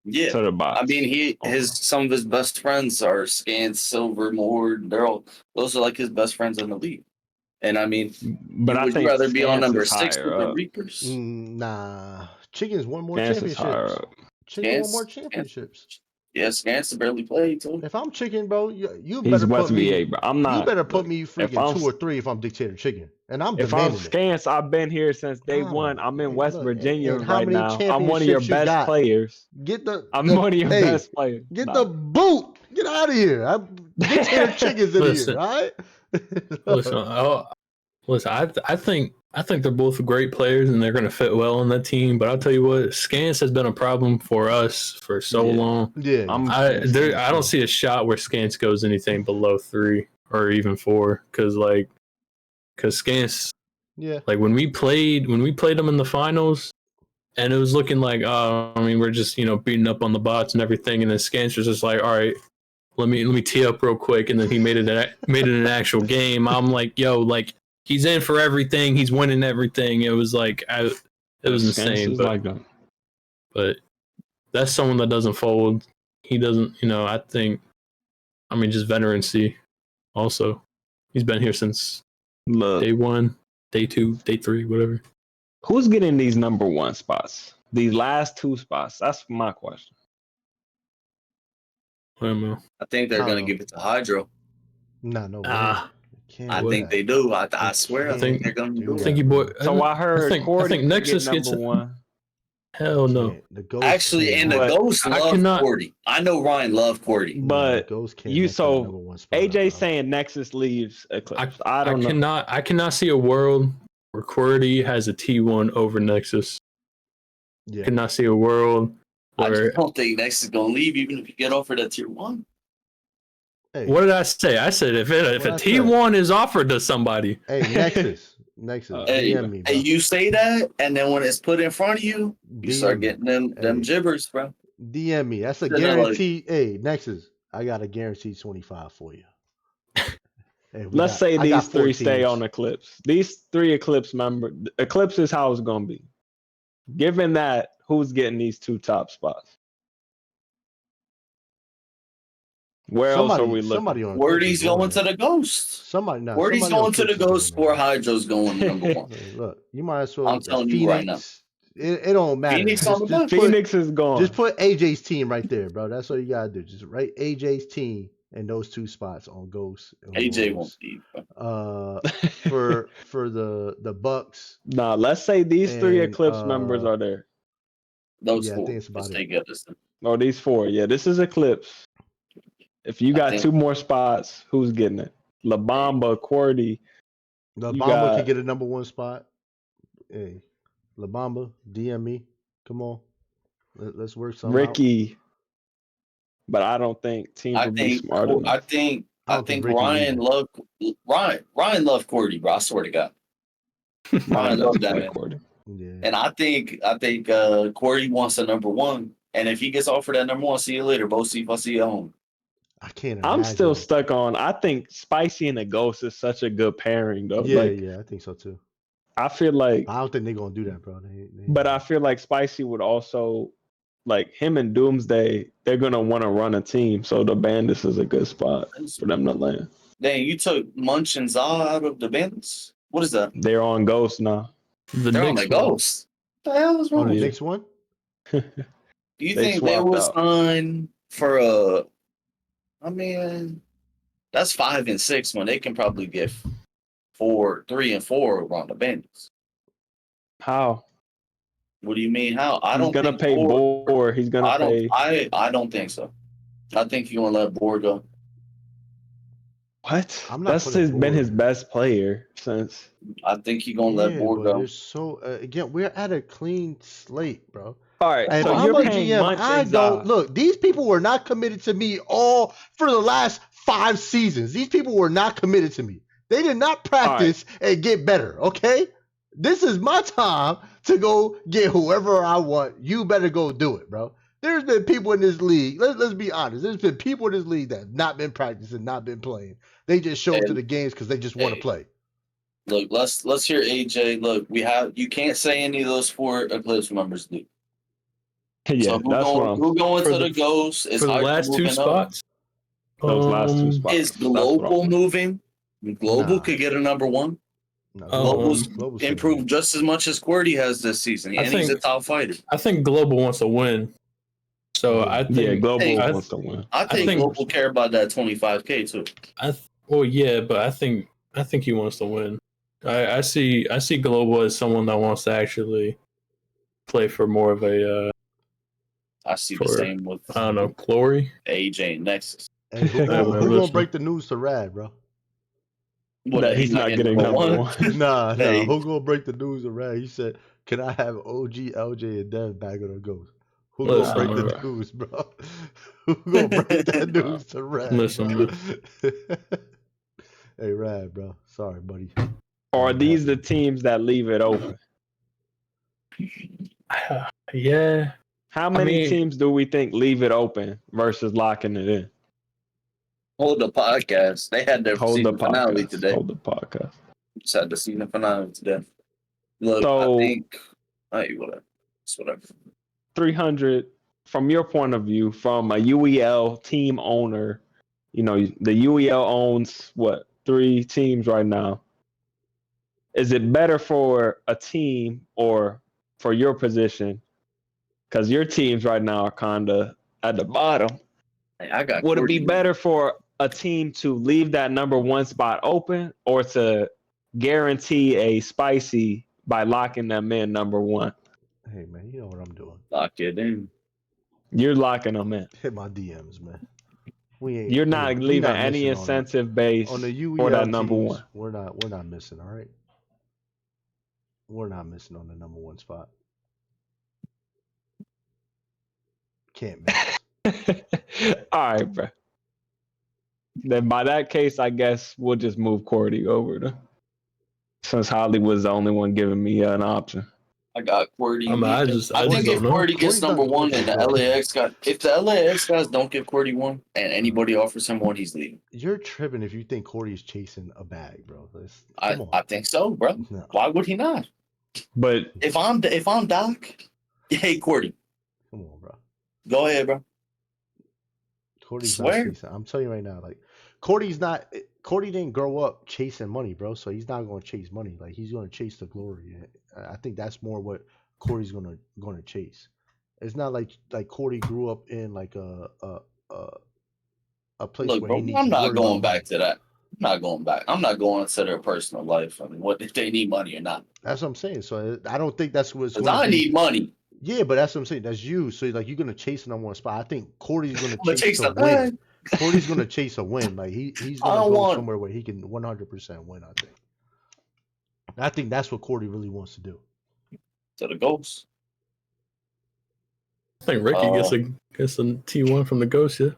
Yeah. to the box? I mean, some of his best friends are Scans, Silver, Mord. Those are like his best friends in the league. And I mean, but I would think you rather be on Scans number is 6 higher with the up. Reapers? Nah. Chicken's won more Scans is higher championships. up. Chicken won more championships. Yeah, Scans barely played too. If I'm Chicken, bro, you He's better West put me. VA, bro. I'm not. You better put me if freaking I'm 2 or 3 if I'm Dictator Chicken, and I'm if I'm demanding it. Scans, I've been here since day one. I'm in West Virginia and how right many now. I'm one of your championships you best got? players. I'm one of your best players. Get the boot. Get out of here. Dictator Chicken's in Listen. here, all right? Listen, I think they're both great players and they're going to fit well on that team. But I'll tell you what, Scans has been a problem for us for so long. Yeah, I don't see a shot where Scans goes anything below 3 or even 4 because Scans, like when we played them in the finals, and it was looking like, we're just beating up on the bots and everything, and then Scans was just like, all right, let me tee up real quick, and then he made it an actual game. I'm like, yo, like he's in for everything, he's winning everything. It was like, it was insane. But that's someone that doesn't fold. He doesn't, I think, just veterancy. Also, he's been here since day 1, day 2, day 3, whatever. Who's getting these number 1 spots? These last 2 spots? That's my question. I don't know. I think they're going to give it to Hydro. No way. I think they do. I swear. I think they're going to do it. I heard I think Nexus gets number 1. Hell no. Actually, and the Ghosts love Cordy. I know Ryan loved Cordy. But AJ saying Nexus leaves Eclipse. I don't know. I cannot see a world where Cordy has a T1 over Nexus. Yeah. Cannot see a world where... I don't think Nexus is going to leave even if you get offered at tier 1. Hey, what did I say? I said if a T1 is offered to somebody. Hey, Nexus. DM me, bro. Hey, you say that, and then when it's put in front of you, you start getting them gibbers, bro. DM me. That's a guarantee. Hey, Nexus, I got a guaranteed 25 for you. Hey, let's say these 3 stay on Eclipse. These 3 Eclipse members. Eclipse is how it's going to be. Given that, who's getting these 2 top spots? Where else are we looking? Wordy's going to the Ghost. Wordy's going to the Ghost or Hydro's going number 1. Look, you might as well. I'm telling you right now. It don't matter. Phoenix is gone. Just put AJ's team right there, bro. That's all you gotta do. Just write AJ's team and those 2 spots on Ghost. AJ won't be. For the Bucks. Nah, let's say these 3 Eclipse members are there. Those 4. I think it's about Oh, these 4. Yeah, this is Eclipse. If you got 2 more spots, who's getting it? La Bamba, Cordy. La Bamba can get a number 1 spot. Hey, La Bamba, DM me. Come on. Let's work something Ricky. Out. But I don't think teams will be smart enough. I think Ryan loved Cordy, bro. I swear to God. Ryan loved that man. Cordy. Yeah. And I think Cordy wants a number 1. And if he gets offered that number 1, see you later. Both see if I see you at home. I can't. I'm still stuck on. I think Spicy and the Ghost is such a good pairing, though. Yeah, I think so too. I feel like I don't think they're gonna do that, bro. But I feel like Spicy would also, like him and Doomsday, they're gonna want to run a team. So the Bandits is a good spot for them to land. Dang, you took Munch and Zaw out of the Bandits. What is that? They're on Ghost now. They're on the Ghost. What the hell is wrong with the next one? Do you think they would sign for a? I mean, that's 5 and 6 when they can probably get 3 and 4 around the Bandits. How? What do you mean? How? He's gonna pay Boar. He's gonna pay. I don't think so. I think you're gonna let Boar go. What? That's been his best player since. I think you're gonna let Boar go. Again, we're at a clean slate, bro. All right, And if so I'm you're a paying GM, Munch I and don't Zod. look. These people were not committed to me all for the last 5 seasons. These people were not committed to me. They did not practice and get better. Okay, this is my time to go get whoever I want. You better go do it, bro. There's been people in this league. Let's be honest. There's been people in this league that have not been practicing, not been playing. They just show up to And the games because they just want to play. look, let's hear AJ. Look, you can't say any of those 4 Eclipse members do. Yeah, So that's what I'm. who going For to the- the Ghost? Is For the Hydra last 2 moving up? spots, Those last 2 spots. Is That's what Global I'm. moving? Global Nah. could get a number 1. No, Global's Global's improved just as much as QWERTY has this season, and he's a top fighter. I think Global wants to win. So Yeah. I think Yeah, Global I- wants to win. I think Global care about that 25K too. well, yeah, but I think he wants to win. I see Global as someone that wants to actually play for more of a I see the for, same with I don't know, glory. AJ and Nexus. Hey, who Yeah, man, gonna listen. break the news to Rad, bro? That he's not getting number one. Nah, Hey. who gonna break the news to Rad? He said, "Can I have OG, LJ, and Dev back on the Ghost?" Who gonna Listen, break the bro. news, bro? Who gonna break that news to Rad? Listen, bro? Hey, Rad, bro. Sorry, buddy. Or are these the teams that leave it open? Yeah, How many mean- teams do we think leave it open versus locking it in? Hold the podcast. They had their Hold the season finale podcast. today. Hold the podcast. Just had the season finale today. Look, So- I think. Hey, whatever. It's whatever. 300, from your point of view, from a UEL team owner, you know, the UEL owns what, 3 teams right now. Is it better for a team or for your position? Because your teams right now are kind of at the bottom. Hey, I got. Would it be QWERTY. better for a team to leave that number 1 spot open or to guarantee a spicy by locking them in number 1? Hey, man, you know what I'm doing. Lock it in? You're locking them in. Hit my DMs, man. We ain't. You're not we leaving not any missing incentive base on the UEL for that number teams, 1. We're not missing. All right. We're not missing on the number 1 spot. Can't miss. All right, bro. Then by that case, I guess we'll just move QWERTY over to, since Hollywood's the only one giving me an option. I got QWERTY. I just think if don't know. QWERTY gets QWERTY's number not 1 and the good. LAX guys, if the LAX guys don't give QWERTY 1 and anybody offers him 1, he's leaving. You're tripping if you think Cordy's chasing a bag, bro. I Come on. I think so, bro. No. Why would he not? But If I'm Doc, hey QWERTY, Come on, bro. go ahead, bro. Cordy's Swear. not chasing. I'm telling you right now, like Cordy didn't grow up chasing money, bro. So he's not going to chase money. Like he's going to chase the glory. I think that's more what Cordy's going to chase. It's not like Cordy grew up in like a place Look, where bro, he needs I'm to not worry going about back money. to that. I'm not going back. I'm not going to their personal life. I mean, what if they need money or not? That's what I'm saying. So I don't think that's what's Because going to I be. need money. Yeah, but that's what I'm saying. That's you. So like you're gonna chase it on 1 spot. I think Cordy's gonna I'ma chase chase to the win. bag. Cordy's gonna chase a win. Like he's I gonna don't go want- somewhere where he can 100% win. I think that's what Cordy really wants to do. To the Ghosts. I think Ricky gets a T1 from the Ghost. Yeah,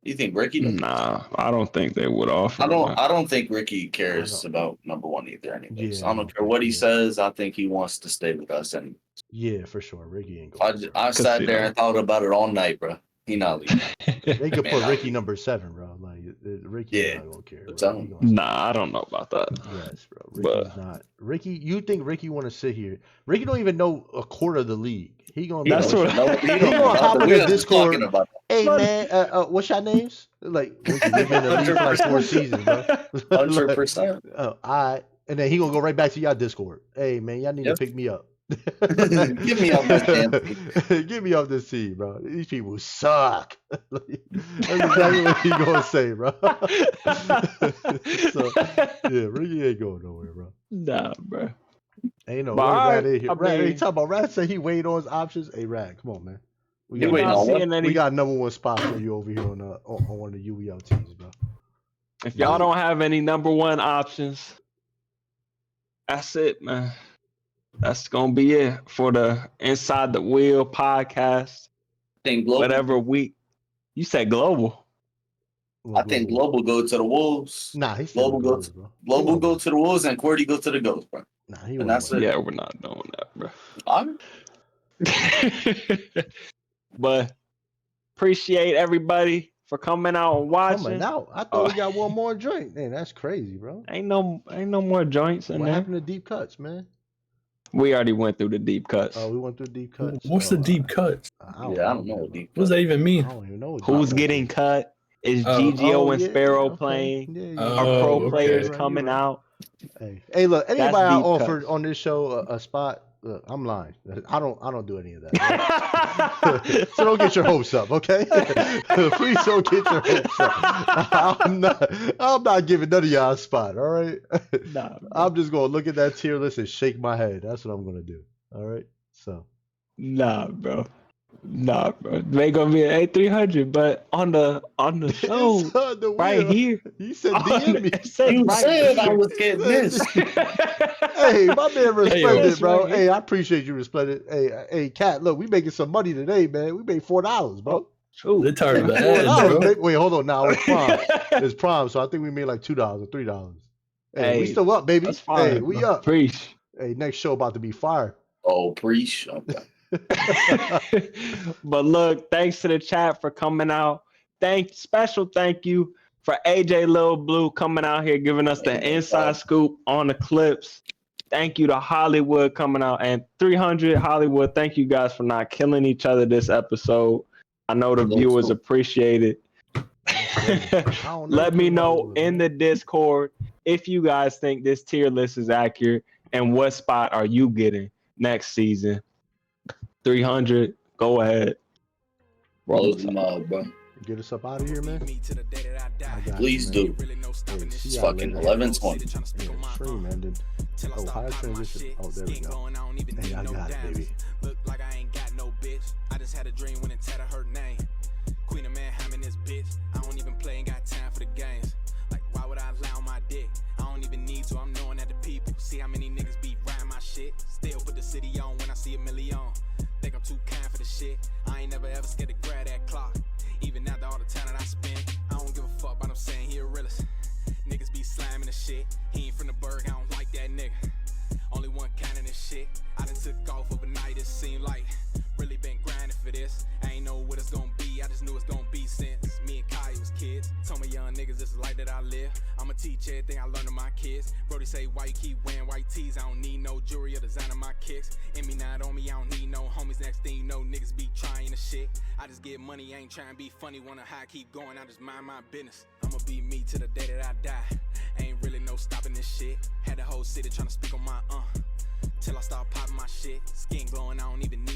You think Ricky? nah, I don't think they would offer. I don't think Ricky I cares don't- about number 1 either. Anyways, Yeah, I I don't don't care what think he he is. says. I think he wants to stay with us. And Yeah, for sure. Ricky ain't going. I sat there and thought about it all night, bro. He not leaving. They could Man, put I- Ricky number 7, bro. Like Ricky Yeah, not gonna care. but Bro. tell He him. gonna- Nah, I don't know about that. Yes, bro. But- Ricky's not. Ricky, you think Ricky want to sit here? Ricky don't even know a quarter of the league. He gonna. That's be what- He He don't gonna hop in we the was just Discord. talking about Hey But- man, what's your names? Like we've been in the league for like 4 seasons, bro. 100%. All right, and then he gonna go right back to y'all Discord. Hey man, y'all need Yep. to pick me up. Get me off this damn team. Get me off this team, bro. These people suck. Like, that's exactly what he gonna say, bro. So yeah, Ricky ain't going nowhere, bro. Nah, bro. Ain't no But way I- Rad in here. I Rad, mean- he talking about Rad said he weighed on his options. Hey Rad, come on, man. We You got, waiting not on what? seeing any. we got number 1 spot for you over here on one of the UEL teams, bro. If y'all don't have any number 1 options, that's it, man. That's gonna be it for the Inside the Wheel podcast. I think global. Whatever week. You said global. I think global go to the Wolves. Nah, he said global go Goats, to bro. global go to the Wolves and Cordy go to the Goats, bro. Nah, he And that's it. Yeah, we're not doing that, bro. I'm- But appreciate everybody for coming out and watching. Coming out. I thought we got one more joint. Man, that's crazy, bro. Ain't no more joints in What there. happened to deep cuts, man? We already went through the deep cuts. Oh, we went through deep cuts. What's the deep cut? I don't know what deep What does that even I mean? don't even know. What Who's deep getting cuts cut? Is Oh. GGO and yeah, Sparrow okay. playing? Yeah, Are Oh, pro okay. players You're right, coming you're right. out? Hey, look. Anybody I deep offered cuts. on this show a spot, look, I'm lying. I don't do any of that. So don't get your hopes up, okay? Please don't get your hopes up. I'm not giving none of y'all a spot, all right? Nah, I'm just gonna look at that tier list and shake my head. That's what I'm gonna do. All right. So nah, bro. They gonna be at 300, but on the show It's on the right wheel. here. He said DM me. It says You right said I here. was getting this. Hey, my man respected, it's bro. right here. Hey, I appreciate you respected. Hey, Cat, look, we making some money today, man. We made $4, bro. True. They're tired of the $4. ads, bro. Wait, hold on. Now it's prime. It's prime, so I think we made like $2 or $3. Hey, we Hey, still up, baby. That's fine. Hey, we up. Preach. Hey, next show about to be fire. Oh, preach. Okay. But look, thanks to the chat for coming out. Special thank you for AJ Lil Blue coming out here giving us the inside scoop on Eclipse. Thank you to Hollywood coming out, and 300 Hollywood. Thank you guys for not killing each other this episode. I know the viewers appreciate it. Let me know in the Discord if you guys think this tier list is accurate and what spot are you getting next season. 300, go ahead. Close them out, bro. Get us up out of here, man. I got Please you, man. do. Hey, see It's y'all fucking later. 11:20. Yeah, stream ended. Oh, high transition. Oh, there we go. Hey, I got it, baby. Look like I ain't got no bitch. I just had a dream when it tatted her name. Queen of Manhattan, this bitch. I don't even play, ain't got time for the games. Like, why would I lie on my dick? I don't even need to, I'm knowing that the people see how many niggas be riding my shit. Still put the city on when I see a million. Think I'm too kind for the shit. I ain't never ever scared to grab that clock. Even after all the time that I spent, I don't give a fuck, but I'm saying he a realist. Niggas be slamming the shit. He ain't from the burg, I don't like that nigga. Only one kind of this shit. I done took off overnight, it seemed like really been grinding for this. I ain't know what it's gonna be, I just knew it's gonna be since me and Kai was kids. Told my young niggas this is the life that I live. I'ma teach everything I learned to my kids. Brody say, why you keep wearing white tees? I don't need no jewelry or design of my kicks. In me, not on me, I don't need no homies. Next thing you know, niggas be trying to shit. I just get money, I ain't trying to be funny. Wanna high, keep going, I just mind my business. I'ma be me to the day that I die. Ain't really no stopping this shit. Had the whole city trying to speak on my till I start popping my shit. Skin glowing, I don't even need